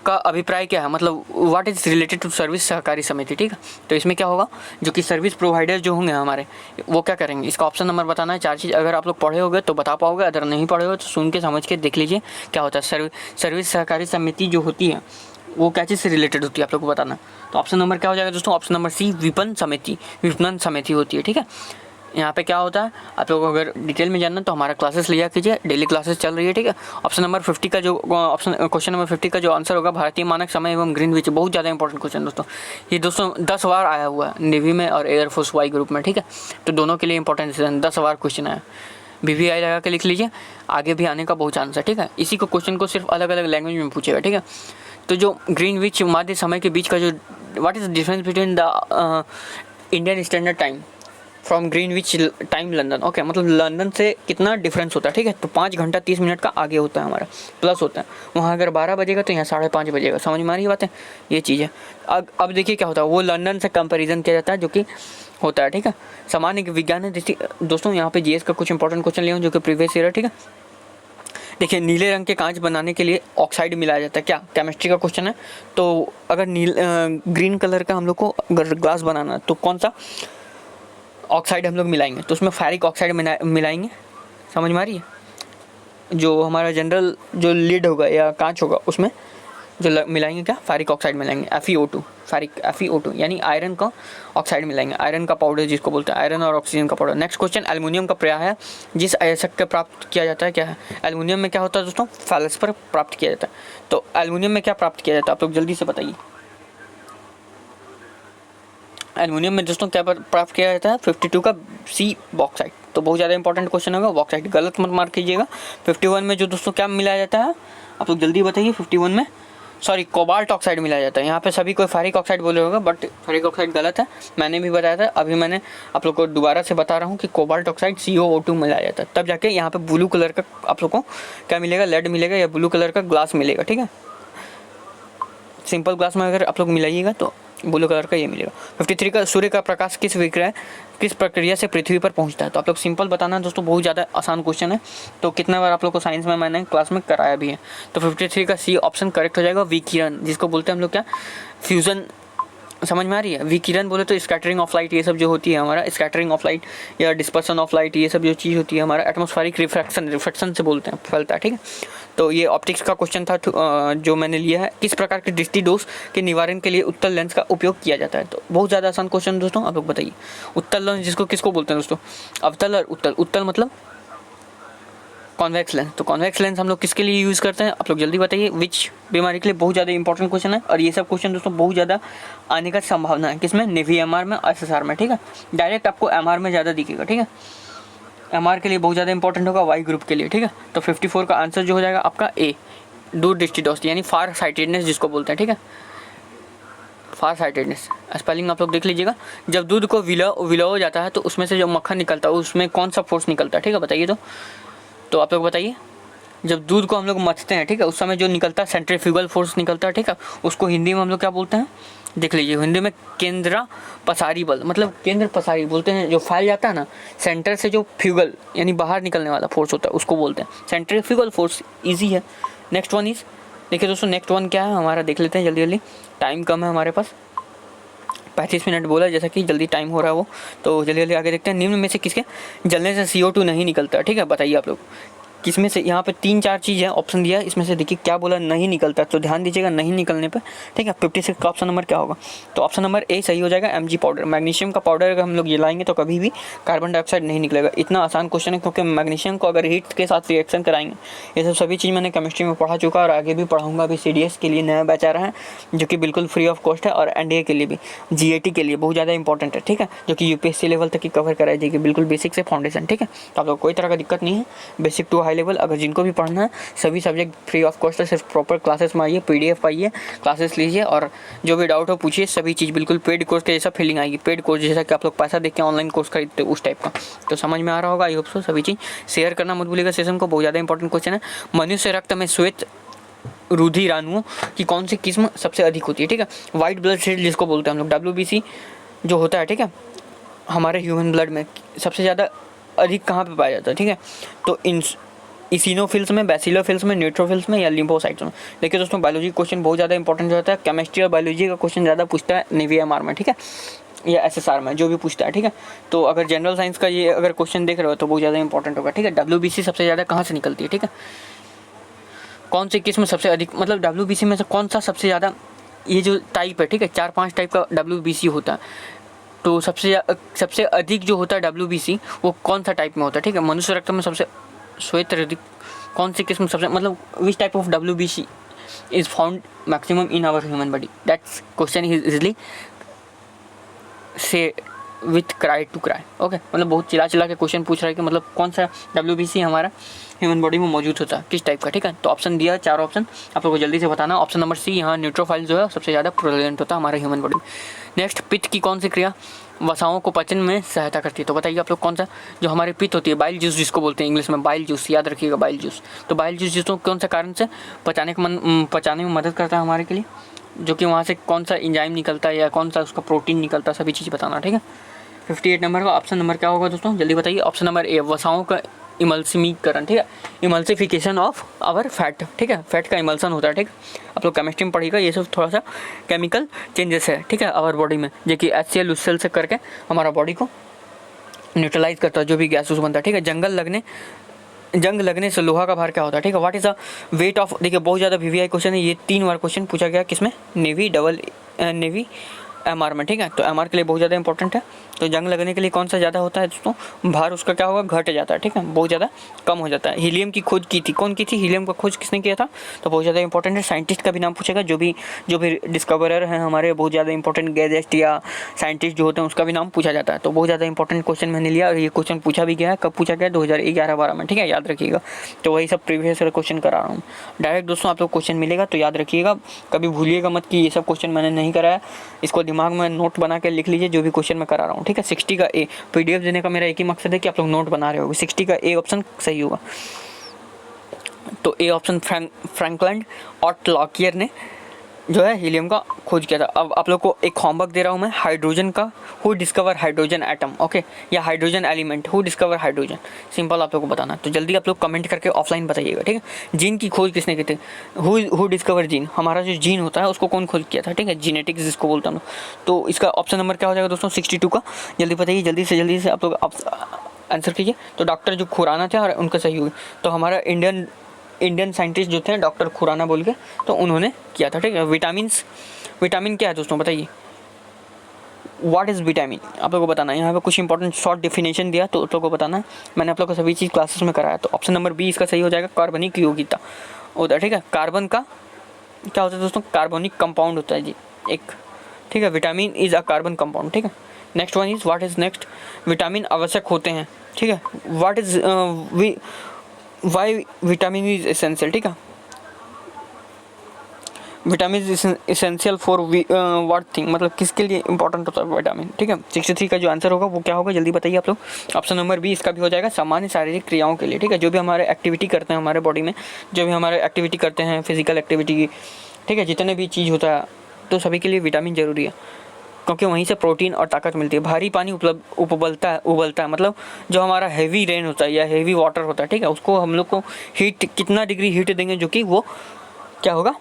का अभिप्राय क्या है, मतलब what is related to service सहकारी समिति, ठीक है। तो इसमें क्या होगा, जो कि सर्विस प्रोवाइडर जो होंगे हमारे, वो क्या करेंगे, इसका ऑप्शन नंबर बताना है। 4 चीज़ अगर आप लोग पढ़े होगे तो बता पाओगे, अगर नहीं पढ़े हो तो सुन के समझ के देख लीजिए क्या होता है। सर्विस सहकारी समिति जो होती है वो क्या चीज़ से रिलेटेड होती है, आप लोग को बताना। तो ऑप्शन नंबर क्या हो जाएगा दोस्तों, ऑप्शन नंबर सी, विपणन समिति होती है, ठीक है। यहाँ पे क्या होता है, आप लोगों को अगर डिटेल में जानना तो हमारा क्लासेस लिया कीजिए, डेली क्लासेस चल रही है, ठीक है। ऑप्शन नंबर 50 का जो क्वेश्चन नंबर 50 का जो आंसर होगा, भारतीय मानक समय एवं ग्रीनविच, बहुत ज़्यादा इंपॉर्टेंट क्वेश्चन दोस्तों। ये दोस्तों 10 बार आया हुआ है नेवी में और एयरफोर्स वाई ग्रुप में, ठीक है। तो दोनों के लिए इंपॉर्टेंट 10 बार क्वेश्चन आया, BVI लगा के लिख लीजिए, आगे भी आने का बहुत चांस है, ठीक है। इसी को क्वेश्चन को सिर्फ अलग अलग लैंग्वेज में पूछेगा, ठीक है। तो जो ग्रीनविच मध्य समय के बीच का जो what is the difference between the Indian standard time from Greenwich time London, okay, मतलब लंदन से कितना डिफरेंस होता है, ठीक है। तो 5 घंटा 30 मिनट का आगे होता है हमारा, प्लस होता है। वहाँ अगर 12 बजेगा तो यहाँ 5:30 बजेगा, समझ में आ रही बात है, ये चीज़ है। अब देखिए क्या होता है, वो लंदन से कंपेरिजन किया जाता है, जो कि होता है, ठीक है। सामान्य विज्ञान है दोस्तों, यहाँ पे GS का कुछ इंपॉर्टेंट क्वेश्चन लिया हूँ जो कि प्रीवियस ईयर है, ठीक है। देखिए, नीले रंग के कांच बनाने के लिए ऑक्साइड मिलाया जाता है, क्या, केमिस्ट्री का क्वेश्चन है। तो अगर ग्रीन कलर का हम लोग को अगर ग्लास बनाना है तो कौन सा ऑक्साइड हम लोग मिलाएंगे, तो उसमें फेरिक ऑक्साइड मिलाएंगे, समझ में आ रही है। जो हमारा जनरल जो लीड होगा या कांच होगा उसमें जो मिलाएंगे, क्या, फेरिक ऑक्साइड मिलाएंगे, FeO2 यानी आयरन का ऑक्साइड मिलाएंगे, आयरन का पाउडर जिसको बोलते हैं, आयरन और ऑक्सीजन का पाउडर। नेक्स्ट क्वेश्चन, एल्युमिनियम का पर्याय है जिस अयस्क के प्राप्त किया जाता है, क्या है। एल्युमिनियम में क्या होता है दोस्तों, फेल्सपर प्राप्त किया जाता है। तो एल्युमिनियम में क्या प्राप्त किया जाता है, आप लोग जल्दी से बताइए। एल्युमिनियम में दोस्तों क्या प्राप्त किया जाता है 52 का सी बॉक्साइट। तो बहुत ज़्यादा इंपॉर्टेंट क्वेश्चन होगा, बॉक्साइट गलत मत मार्क कीजिएगा। 51 में जो दोस्तों क्या मिलाया जाता है, आप लोग जल्दी बताइए। 51 में सॉरी कोबाल्ट ऑक्साइड मिलाया जाता है। यहाँ पे सभी कोई फेरिक ऑक्साइड बोले होगा, बट फेरिक ऑक्साइड गलत है, मैंने भी बताया था। अभी मैंने आप लोग को दोबारा से बता रहा हूँ कि कोबाल्ट ऑक्साइड COO2 मिलाया जाता है, तब जाके यहाँ पे ब्लू कलर का आप लोग को क्या मिलेगा, लेड मिलेगा या ब्लू कलर का ग्लास मिलेगा। ठीक है, सिंपल ग्लास में अगर आप लोग मिलाइएगा तो ब्लू कलर का ये मिलेगा। 53 का सूर्य का प्रकाश किस प्रक्रिया से पृथ्वी पर पहुंचता है। तो आप लोग सिंपल बताना है दोस्तों, बहुत ज़्यादा आसान क्वेश्चन है, तो कितना बार आप लोग को साइंस में मैंने क्लास में कराया भी है। तो 53 का सी ऑप्शन करेक्ट हो जाएगा। विकिरण जिसको बोलते हैं हम लोग क्या, फ्यूज़न, समझ में आ रही है। विकिरण बोले तो स्कैटरिंग ऑफ लाइट, ये सब जो होती है हमारा स्कैटरिंग ऑफ लाइट या डिस्पर्सन ऑफ लाइट, ये सब जो चीज़ होती है हमारा एटमॉस्फेरिक रिफ्रैक्शन से बोलते हैं, फैलता है। ठीक है, तो ये ऑप्टिक्स का क्वेश्चन था जो मैंने लिया है। किस प्रकार के दृष्टि दोष के निवारण के लिए उत्तल लेंस का उपयोग किया जाता है। तो बहुत ज़्यादा आसान क्वेश्चन दोस्तों, आप लोग बताइए। उत्तल लेंस जिसको किसको बोलते हैं दोस्तों, अवतल और उत्तल। उत्तल मतलब कॉन्वेक्स लेंस, तो कॉन्वेक्स लेंस हम लोग किसके लिए यूज़ करते हैं, आप लोग जल्दी बताइए। विच बीमारी के लिए, बहुत ज़्यादा इंपॉर्टेंट क्वेश्चन है। और ये सब क्वेश्चन दोस्तों बहुत ज़्यादा आने का संभावना है, किसमें, नेवी MR में, SSR में। ठीक है, डायरेक्ट आपको MR में ज़्यादा दिखेगा। ठीक है, MR के लिए बहुत ज़्यादा इंपॉर्टेंट होगा, वाई ग्रुप के लिए। ठीक है, तो 54 का आंसर जो हो जाएगा आपका ए, दूर दृष्टि दोष यानी फार साइटेडनेस जिसको बोलते हैं। ठीक है, फार साइटेडनेस स्पेलिंग आप लोग देख लीजिएगा। जब दूध को विलो जाता है तो उसमें से जो मक्खन निकलता है उसमें कौन सा फोर्स निकलता है। ठीक है, बताइए। तो आप लोग बताइए, जब दूध को हम लोग मथते हैं, ठीक है, उस समय जो निकलता है सेंट्रीफ्यूगल फोर्स निकलता है। ठीक है, उसको हिंदी में हम लोग क्या बोलते हैं, देख लीजिए। हिंदी में केंद्र पसारी बल, मतलब केंद्र पसारी बोलते हैं, जो फैल जाता है ना सेंटर से, जो फ्यूगल यानी बाहर निकलने वाला फोर्स होता है उसको बोलते हैं सेंट्रीफ्यूगल फोर्स। इजी है। नेक्स्ट वन इज, देखिए दोस्तों नेक्स्ट वन क्या है हमारा, देख लेते हैं जल्दी जल्दी, टाइम कम है हमारे पास, 35 मिनट बोला जैसा कि जल्दी टाइम हो रहा है वो, तो जल्दी जल्दी आगे देखते हैं। निम्न में से किसके जलने से CO2 नहीं निकलता। ठीक है, बताइए आप लोग किसमें से। यहाँ पे 3-4 चीज़ है, ऑप्शन दिया है, इसमें से देखिए क्या बोला, नहीं निकलता, तो ध्यान दीजिएगा नहीं निकलने पे। ठीक है, 56 का ऑप्शन नंबर क्या होगा, तो ऑप्शन नंबर ए सही हो जाएगा, Mg पाउडर। मैग्नीशियम का पाउडर अगर हम लोग ये लाएंगे तो कभी भी कार्बन डाइऑक्साइड नहीं निकलेगा। इतना आसान क्वेश्चन है, क्योंकि मैग्नीशियम को अगर हीट के साथ रिएक्शन कराएंगे, ये सब सभी चीज़ मैंने केमिस्ट्री में पढ़ा चुका और आगे भी पढ़ाऊंगा। अभी CDS के लिए नया बैच आ रहा है जो कि बिल्कुल फ्री ऑफ कॉस्ट है, और NDA के लिए भी, GAT के लिए बहुत ज़्यादा इंपॉर्टेंट है। ठीक है, जो कि UPSC लेवल तक की कवर कराई जाएगी, बिल्कुल बेसिक से फाउंडेशन। ठीक है, तो आप लोग कोई तरह का दिक्कत नहीं है, बेसिक टू हाई लेवल अगर जिनको भी पढ़ना है, सभी सब्जेक्ट फ्री ऑफ कॉस्ट है। सिर्फ प्रॉपर क्लासेस में आइए, PDF पाइए, क्लासेस लीजिए, और जो भी डाउट हो पूछिए। सभी चीज़ बिल्कुल पेड कोर्स के जैसा फीलिंग आएगी, पेड कोर्स जैसा कि आप लोग पैसा देख के ऑनलाइन कोर्स खरीदते उस टाइप का। तो समझ में आ रहा होगा, आई होप सो। सभी चीज़ शेयर करना मत भूलिएगा सेशन को, बहुत ज़्यादा इंपॉर्टेंट क्वेश्चन है। मनुष्य रक्त में श्वेत रुधिराणुओं की कौन सी किस्म सबसे अधिक होती है। ठीक है, वाइट ब्लड सेल जिसको बोलते हैं हम लोग, WBC जो होता है। ठीक है, हमारे ह्यूमन ब्लड में सबसे ज़्यादा अधिक कहाँ पे पाया जाता है। ठीक है, तो इसिनोफिल्स में, बैसिलोफिल्स में, न्यूट्रोफिल्स में या लिम्फोसाइट्स में। देखिए दोस्तों बायोलॉजी क्वेश्चन बहुत ज़्यादा इंपॉर्टेंट होता है, केमिस्ट्री और बायोलॉजी का क्वेश्चन ज़्यादा पूछता है नेवी MR में। ठीक है, या SSR में, जो भी पूछता है। ठीक है, तो अगर जनरल साइंस का ये अगर क्वेश्चन देख रहे हो तो बहुत ज़्यादा इंपॉर्टेंट होगा। ठीक है, WBC सबसे ज़्यादा कहाँ से निकलती है। ठीक है, कौन सी किस्म सबसे अधिक, मतलब WBC में से कौन सा सबसे ज़्यादा, ये जो टाइप है, ठीक है, 4-5 टाइप का WBC होता है, तो सबसे अधिक जो होता है WBC वो कौन सा टाइप में होता है। ठीक है, मनुष्य रक्त में सबसे श्वेत अधिक कौन सी किस्म सबसे, मतलब which type of WBC is found maximum in our human body, that's question is easily से with cry to cry. Okay, मतलब बहुत चिल्ला के क्वेश्चन पूछ रहा है कि मतलब कौन सा WBC हमारा ह्यूमन बॉडी में मौजूद होता है, किस टाइप का। ठीक है, तो ऑप्शन दिया है 4 ऑप्शन, आप लोगों को जल्दी से बताना। ऑप्शन नंबर C यहाँ न्यूट्रोफाइल जो है सबसे ज़्यादा प्रेजेंट होता है हमारे ह्यूमन बॉडी में। नेक्स्ट, पित्त की कौन सी क्रिया वसाओं को पचन में सहायता करती है। तो बताइए आप लोग कौन सा, जो हमारी पित्त होती है, बाइल जूस जिसको बोलते हैं इंग्लिश में, बाइल जूस, याद रखिएगा बाइल जूस। तो बाइल जूस जिसको कौन सा कारण से पचाने में मदद करता है हमारे के लिए, जो कि वहाँ से कौन सा इंजाइम निकलता है या कौन सा उसका प्रोटीन निकलता है, सभी चीज़ बताना। ठीक है, 58 नंबर का ऑप्शन नंबर क्या होगा दोस्तों, जल्दी बताइए। ऑप्शन नंबर A, वसाओं का इमल्सीकरण। ठीक है, इमल्सिफिकेशन ऑफ आवर फैट। ठीक है, फैट का इमल्सन होता है। ठीक, आप लोग केमिस्ट्री में पढ़िएगा, ये सब थोड़ा सा केमिकल चेंजेस है। ठीक है, आवर बॉडी में, जो कि HCl उस सेल से करके हमारा बॉडी को न्यूट्रलाइज करता है, जो भी गैस बनता है। ठीक है, जंग लगने से लोहा का भार क्या होता है। ठीक है, what is the weight of, देखिए बहुत ज़्यादा VVI क्वेश्चन है ये, 3 बार क्वेश्चन पूछा गया, किसमें, नेवी MR में। ठीक है, तो MR के लिए बहुत ज़्यादा इंपॉर्टेंट है। तो जंग लगने के लिए कौन सा ज़्यादा होता है दोस्तों, भार उसका क्या होगा, घट जाता है, ठीक है, बहुत ज़्यादा कम हो जाता है। हीलियम की खोज की थी, कौन की थी, हीलियम का खोज किसने किया था, तो बहुत ज़्यादा इंपॉर्टेंट है। साइंटिस्ट का भी नाम पूछेगा, जो भी डिस्कवरर हैं हमारे, बहुत ज़्यादा इंपॉर्टेंट गैजेस्ट या साइंटिस्ट जो होते हैं उसका भी नाम पूछा जाता है। तो बहुत ज़्यादा इंपॉर्टेंट क्वेश्चन मैंने लिया और ये क्वेश्चन पूछा भी गया है। कब पूछा गया, 2011-12 में, ठीक है, याद रखिएगा। तो वही सब प्रीवियस क्वेश्चन करा रहा हूँ डायरेक्ट दोस्तों, आप लोग क्वेश्चन मिलेगा तो याद रखिएगा, कभी भूलिएगा मत कि ये सब क्वेश्चन मैंने नहीं कराया। इसको दिमाग में नोट बना के लिख लीजिए जो भी क्वेश्चन मैं करा रहा हूँ, ठीक है। 60 का ए, PDF देने का मेरा एक ही मकसद है कि आप लोग नोट बना रहे होगे। 60 का ए ऑप्शन सही होगा। तो ए ऑप्शन फ्रैंकलिन ऑटलॉकियर ने जो है हीलियम का खोज किया था। अब आप लोग को एक होमवर्क दे रहा हूँ मैं, हाइड्रोजन का, who discover hydrogen atom, okay, या hydrogen element, who discover hydrogen, simple आप लोग को बताना। तो जल्दी आप लोग कमेंट करके ऑफलाइन बताइएगा, ठीक है। जीन की खोज किसने की थी, हु डिस्कवर जीन, हमारा जो जीन होता है उसको कौन खोज किया था, ठीक है, जीनेटिक्स जिसको बोलते हैं। तो इसका ऑप्शन नंबर क्या हो जाएगा दोस्तों, 62 का। जल्दी बताइए, जल्दी से आप लोग आंसर कीजिए। तो डॉक्टर जो खुराना थे और उनका सही हुई, तो हमारा इंडियन साइंटिस्ट जो थे डॉक्टर खुराना बोल के, तो उन्होंने किया था, ठीक है। विटामिन क्या है दोस्तों, बताइए, व्हाट इज़ विटामिन, आप लोगों को बताना है। यहाँ पे कुछ इंपॉर्टेंट शॉर्ट डेफिनेशन दिया तो आप लोगों को बताना है। मैंने आप लोगों को सभी चीज़ क्लासेस में कराया। तो ऑप्शन नंबर बी इसका सही हो जाएगा, कार्बनिक यौगिकता होता है, ठीक है। कार्बन का क्या होता है दोस्तों, कार्बनिक कंपाउंड होता है जी एक, ठीक है। Vitamin is a carbon compound, ठीक है। Next one is what is next, vitamin आवश्यक होते हैं, ठीक है। What is why vitamin is essential, ठीक है। Vitamin is essential for what thing, मतलब किसके लिए इंपॉर्टेंट होता है विटामिन, ठीक है। 63 का जो आंसर होगा वो क्या होगा, जल्दी बताइए आप लोग। ऑप्शन नंबर बी इसका भी हो जाएगा, सामान्य शारीरिक क्रियाओं के लिए, ठीक है। जो भी हमारे एक्टिविटी करते हैं हमारे बॉडी में, जो भी हमारे एक्टिविटी करते हैं फिजिकल एक्टिविटी, ठीक है, जितने भी चीज़ होता है तो सभी के लिए विटामिन जरूरी है, क्योंकि वहीं से प्रोटीन और ताकत मिलती है। भारी पानी उबलता है, मतलब जो हमारा हैवी रेन होता है या हैवी वाटर होता है, ठीक है, उसको हम लोग को हीट, कितना डिग्री हीट देंगे जो कि वो क्या होगा,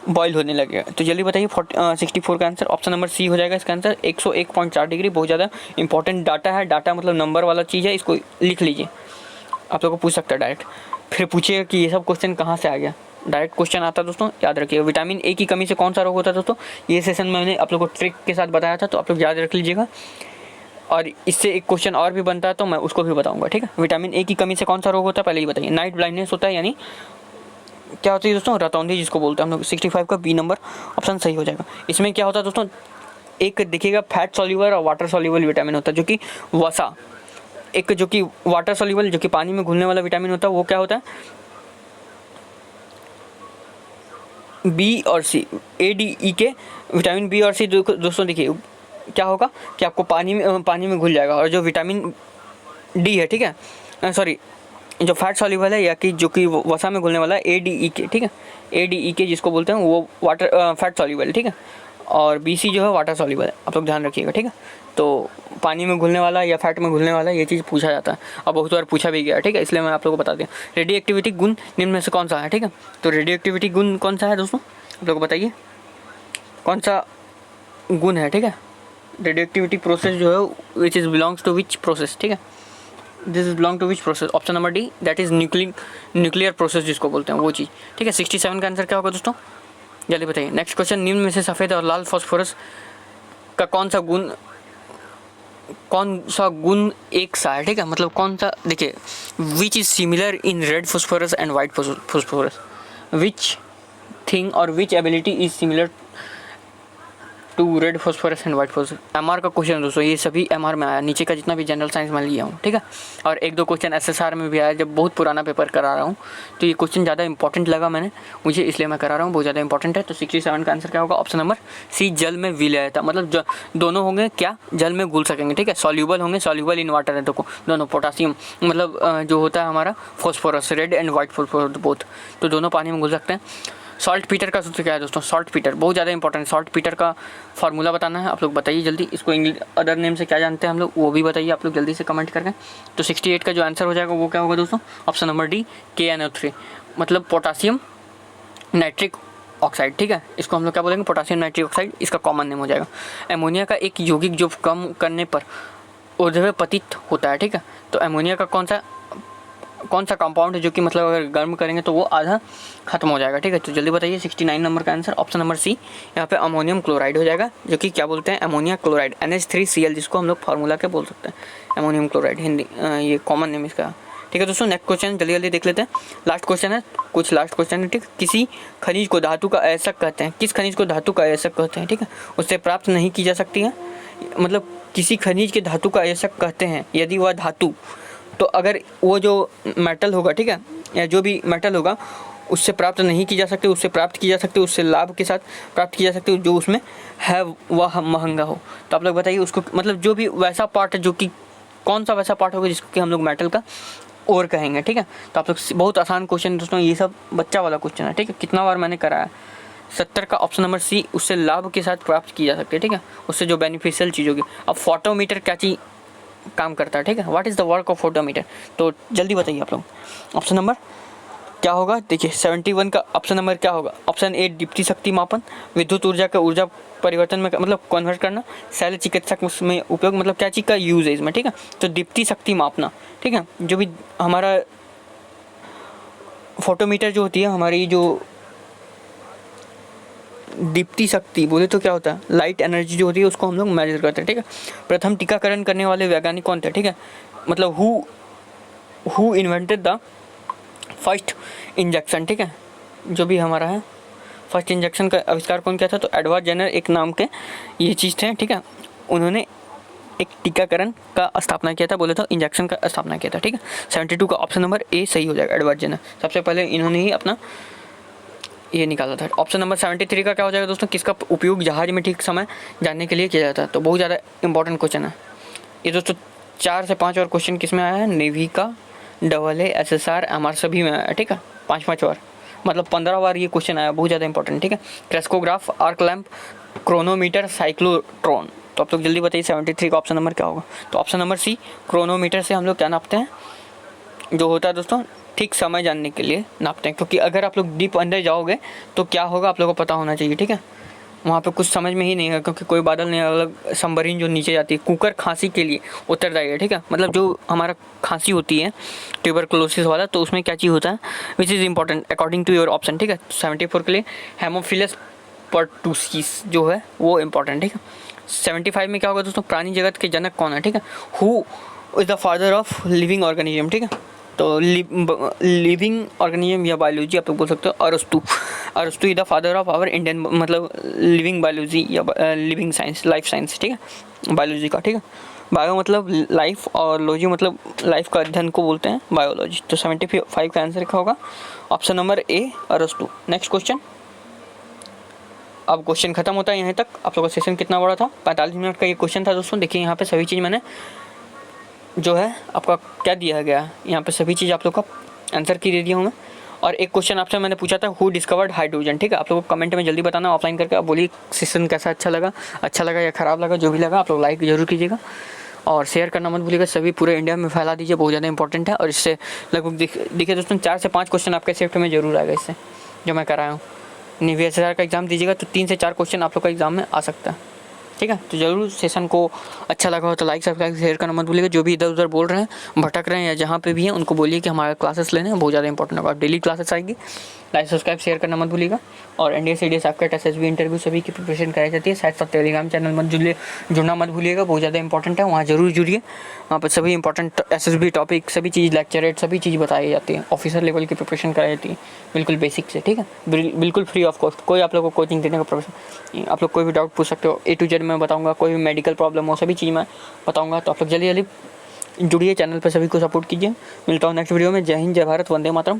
बॉईल होने लगेगा। तो जल्दी बताइए, 64 का आंसर ऑप्शन नंबर सी हो जाएगा इसका आंसर, 101.4 डिग्री। बहुत ज़्यादा इंपॉर्टेंट डाटा है, डाटा मतलब नंबर वाला चीज़ है, इसको लिख लीजिए। आप लोग को पूछ सकता है डायरेक्ट, फिर पूछिएगा कि ये सब क्वेश्चन कहाँ से आ गया, डायरेक्ट क्वेश्चन आता है दोस्तों, याद रखिएगा। विटामिन ए की कमी से कौन सा रोग होता है दोस्तों, ये सेशन मैंने आप लोग को ट्रिक के साथ बताया था, तो आप लोग याद रख लीजिएगा। और इससे एक क्वेश्चन और भी बनता है तो मैं उसको भी बताऊंगा, ठीक है। विटामिन ए की कमी से कौन सा रोग होता है, पहले ही बताइए। नाइट ब्लाइंडनेस होता है, यानी क्या होती है दोस्तों, रतौंधी जिसको बोलते हैं हम लोग। 65 का बी नंबर ऑप्शन सही हो जाएगा। इसमें क्या होता है दोस्तों, एक देखिएगा फैट सॉल्यूबल और वाटर सॉल्यूबल विटामिन होता है, जो कि वसा, एक जो कि वाटर सॉल्यूबल जो कि पानी में घुलने वाला विटामिन होता है, वो क्या होता है, बी और सी, ए डी ई के विटामिन बी और सी दोस्तों देखिए क्या होगा कि आपको पानी में घुल जाएगा। और जो विटामिन डी है, ठीक है, सॉरी, जो फैट सॉल्यूबल है या कि जो कि वसा में घुलने वाला है, ए डी ई के, ठीक है, ए डी ई के जिसको बोलते हैं वो वाटर फैट सॉल्यूबल, ठीक है। और बी सी जो है वाटर सॉल्यूबल है, आप लोग ध्यान रखिएगा, ठीक है। तो पानी में घुलने वाला या फैट में घुलने वाला ये चीज़ पूछा जाता है और बहुत बार पूछा भी गया, ठीक है, इसलिए मैं आप लोगों को बता दिया। रेडियो एक्टिविटी गुण निम्न में से कौन सा है, ठीक है। तो रेडियो एक्टिविटी गुण कौन सा है दोस्तों, आप लोग बताइए कौन सा गुण है, ठीक है। रेडियो एक्टिविटी प्रोसेस जो है which is belongs to which process, ठीक है, this is belong to which process, option number D, that is nuclear process जिसको बोलते हैं वो चीज़, ठीक है। 67 का आंसर क्या होगा दोस्तों, जल्दी बताइए। नेक्स्ट क्वेश्चन, निम्न में से सफ़ेद और लाल फास्फोरस का कौन सा गुण एक सा है, ठीक है, मतलब कौन सा, देखिए, which is similar in red phosphorus and white phosphorus, which thing और which ability is similar to red phosphorus and white phosphorus. MR का क्वेश्चन दोस्तों, ये सभी एमआर में आया, नीचे का जितना भी जनरल साइंस में लिया हूँ, ठीक है। और एक दो क्वेश्चन एसएसआर में भी आया, जब बहुत पुराना पेपर करा रहा हूँ तो ये क्वेश्चन ज़्यादा इंपॉर्टेंट लगा मुझे, इसलिए मैं करा रहा हूँ, बहुत ज़्यादा इंपॉर्टेंट है। तो 67 का आंसर क्या होगा, ऑप्शन नंबर सी, जल में विलयता, मतलब दोनों होंगे क्या, जल में घुल सकेंगे, ठीक है। सॉल्यूबल होंगे, सॉल्यूबल इन वाटर है, देखो दोनों, पोटासियम मतलब जो होता है हमारा phosphorus, red and white phosphorus both, तो दोनों पानी में घुल सकते हैं। सॉल्ट पीटर का सूत्र क्या है दोस्तों, सॉल्ट पीटर बहुत ज़्यादा इंपॉर्टेंट, सॉल्ट पीटर का फार्मूला बताना है, आप लोग बताइए जल्दी। इसको इंग्लिश अदर नेम से क्या जानते हैं हम लोग, वो भी बताइए आप लोग जल्दी से कमेंट करके। तो 68 का जो आंसर हो जाएगा वो क्या होगा दोस्तों, ऑप्शन नंबर डी, KNO3, मतलब पोटासियम नाइट्रिक ऑक्साइड, ठीक है, इसको हम लोग क्या बोलेंगे, पोटासियम नाइट्रिक ऑक्साइड, इसका कॉमन नेम हो जाएगा। एमोनिया का एक यौगिक जो कम करने पर ऊर्ध्व पतित होता है, ठीक है, तो एमोनिया का कौन सा कौन सा कंपाउंड है जो कि मतलब अगर गर्म करेंगे तो वो आधा खत्म हो जाएगा, ठीक है। तो जल्दी बताइए 69 नंबर का आंसर ऑप्शन नंबर सी, यहाँ पे अमोनियम क्लोराइड हो जाएगा, जो कि क्या बोलते हैं अमोनिया क्लोराइड NH3Cl, जिसको हम लोग फार्मूला के बोल सकते हैं अमोनियम क्लोराइड, हिंदी ये कॉमन नेम इसका, ठीक है दोस्तों। नेक्स्ट क्वेश्चन जल्दी जल्दी देख लेते हैं, लास्ट क्वेश्चन है, कुछ लास्ट क्वेश्चन है, ठीक है। किसी खनिज को धातु का अयस्क कहते हैं, किस खनिज को धातु का अयस्क कहते हैं, ठीक है। उससे प्राप्त नहीं की जा सकती है, मतलब किसी खनिज के धातु का अयस्क कहते हैं यदि वह धातु, तो अगर वो जो मेटल होगा, ठीक है, या जो भी मेटल होगा उससे प्राप्त नहीं की जा सकती, उससे प्राप्त की जा सकती, उससे लाभ के साथ प्राप्त की जा सकती, जो उसमें है वह महंगा हो। तो आप लोग बताइए उसको, मतलब जो भी वैसा पार्ट है जो कि कौन सा वैसा पार्ट होगा जिसको कि हम लोग मेटल का और कहेंगे, ठीक है। तो आप लोग बहुत आसान क्वेश्चन दोस्तों, ये सब बच्चा वाला क्वेश्चन है, ठीक है। कितना बार मैंने कराया 70 का ऑप्शन नंबर सी, उससे लाभ के साथ प्राप्त की जा सकती है, ठीक है, उससे जो बेनिफिशियल चीज़ होगी। अब फोटोमीटर क्या चीज़ काम करता है, ठीक है, what is the work of photometer, तो जल्दी बताइए आप लोग ऑप्शन नंबर क्या होगा। देखिए 71 का ऑप्शन नंबर क्या होगा, ऑप्शन ए दीप्ति शक्ति मापन, विद्युत ऊर्जा का ऊर्जा परिवर्तन में मतलब कन्वर्ट करना, शैल्य चिकित्सक उसमें उपयोग, मतलब क्या चीज़ का यूजेज में, ठीक है। तो दीप्ति शक्ति मापना, ठीक है, जो भी हमारा फोटोमीटर जो होती है, हमारी जो दीप्ति शक्ति बोले तो क्या होता है, लाइट एनर्जी जो होती है उसको हम लोग मेजर करते हैं, ठीक है। प्रथम टीकाकरण करने वाले वैज्ञानिक कौन थे, ठीक है, मतलब who invented the first injection, ठीक है, जो भी हमारा है फर्स्ट इंजेक्शन का आविष्कार कौन किया था, तो एडवर्ड जेनर एक नाम के ये चीज़ थे, ठीक है। उन्होंने एक टीकाकरण का स्थापना किया था, बोले तो इंजेक्शन का स्थापना किया था, ठीक है। 72 का ऑप्शन नंबर ए सही हो जाएगा, एडवर्ड जेनर सबसे पहले इन्होंने ही अपना ये निकाला था। ऑप्शन नंबर 73 का क्या हो जाएगा दोस्तों, किसका उपयोग जहाज में ठीक समय जानने के लिए किया जाता है, तो बहुत ज़्यादा इंपॉर्टेंट क्वेश्चन है ये दोस्तों। 4 से 5 और क्वेश्चन किस में आया है, नेवी का, AA, SSR, MR सभी में आया, ठीक है, 5-5 बार, मतलब 15 बार ये क्वेश्चन आया, बहुत ज़्यादा इंपॉर्टेंट, ठीक है। Crescograph, arc lamp, chronometer, cyclotron, तो आप लोग जल्दी बताइए 73 का ऑप्शन नंबर क्या होगा, तो ऑप्शन नंबर सी, क्रोनोमीटर से हम लोग क्या नापते हैं, जो होता है दोस्तों ठीक समय जानने के लिए नापते हैं, क्योंकि अगर आप लोग डीप अंदर जाओगे तो क्या होगा आप लोगों को पता होना चाहिए, ठीक है। वहाँ पे कुछ समझ में ही नहीं है, क्योंकि कोई बादल नहीं, अलग सबमरीन जो नीचे जाती है, कुकर खांसी के लिए उतर जाइए, ठीक है, मतलब जो हमारा खांसी होती है ट्यूबरकुलोसिस वाला, तो उसमें क्या चीज़ होता है which is important according to your option, ठीक है। 74 के लिए हेमोफिलस पर्टुसिस जो है वो इंपॉर्टेंट, ठीक है। 75 में क्या होगा दोस्तों, प्राणी जगत के जनक कौन है, ठीक है, who is the father of living organism, ठीक है। तो लिविंग ऑर्गेनिज्म या बायोलॉजी आप लोग बोल सकते हो अरस्तु is the father of our Indian मतलब लिविंग बायोलॉजी या लिविंग साइंस, लाइफ साइंस, ठीक है, बायोलॉजी का, ठीक है। बायो मतलब लाइफ और लॉजी मतलब लाइफ का अध्ययन को बोलते हैं बायोलॉजी। तो 75 का आंसर क्या होगा, ऑप्शन नंबर ए अरस्तु। नेक्स्ट क्वेश्चन, अब क्वेश्चन खत्म होता है यहाँ तक। आप लोगों का सेशन कितना बड़ा था, 45 मिनट का ये क्वेश्चन था दोस्तों। देखिए यहाँ पे सभी चीज़ मैंने जो है आपका क्या दिया गया, यहाँ पे सभी चीज़ आप लोग का आंसर की दे दिया हूँ मैं। और एक क्वेश्चन आपसे मैंने पूछा था, हु डिस्कवर्ड हाइड्रोजन, ठीक है। आप लोगों को कमेंट में जल्दी बताना ऑफलाइन करके। आप बोलिए सेशन कैसा अच्छा लगा या ख़राब लगा, जो भी लगा आप लोग लाइक जरूर कीजिएगा और शेयर करना मत भूलिएगा। सभी पूरे इंडिया में फैला दीजिए, बहुत ज़्यादा इंपॉर्टेंट है। और इससे लगभग देखिए दोस्तों 4 से 5 क्वेश्चन आपके शिफ्ट में जरूर आएगा इससे, जो मैं कराया हूँ। नेवी SSR का एग्ज़ाम दीजिएगा तो 3 से 4 क्वेश्चन आप लोग का एग्ज़ाम में आ सकता है, ठीक है। तो ज़रूर सेशन को अच्छा लगा हो तो लाइक सब्सक्राइब शेयर करना मत भूलिएगा। जो भी इधर उधर बोल रहे हैं, भटक रहे हैं या जहाँ पे भी हैं, उनको बोलिए कि हमारे क्लासेस लेने हैं, बहुत ज़्यादा इंपॉर्टेंट होगा। डेली क्लासेस आएगी, लाइक सब्सक्राइब शेयर करना मत भूलिएगा। और NDA CDS आपका SSB इंटरव्यू सभी की प्रिपरेशन कराई जाती है। साथ साथ टेलीग्राम चैनल मत जुड़ना मत भूलिएगा, बहुत ज़्यादा इंपॉर्टेंट है, वहाँ जरूर जुड़िए। वहाँ पर सभी इंपॉर्टेंट SSB टॉपिक सभी चीज़ लेक्चरेट सभी चीज़ बताई जाती है। ऑफिसर लेवल की प्रिपरेशन कराई जाती है बिल्कुल बेसिक से, ठीक है, बिल्कुल फ्री ऑफ कॉस्ट। कोई आप लोग को कोचिंग देने का प्रोफेशन, आप लोग कोई भी डाउट पूछ सकते हो, A to Z मैं बताऊँगा। कोई भी मेडिकल प्रॉब्लम हो सभी चीज़ मैं बताऊँगा। तो आप लोग जल्दी जुड़िए, चैनल पर सभी को सपोर्ट कीजिए। मिलता हूँ नेक्स्ट वीडियो में। जय हिंद, जय भारत, वंदे मातरम।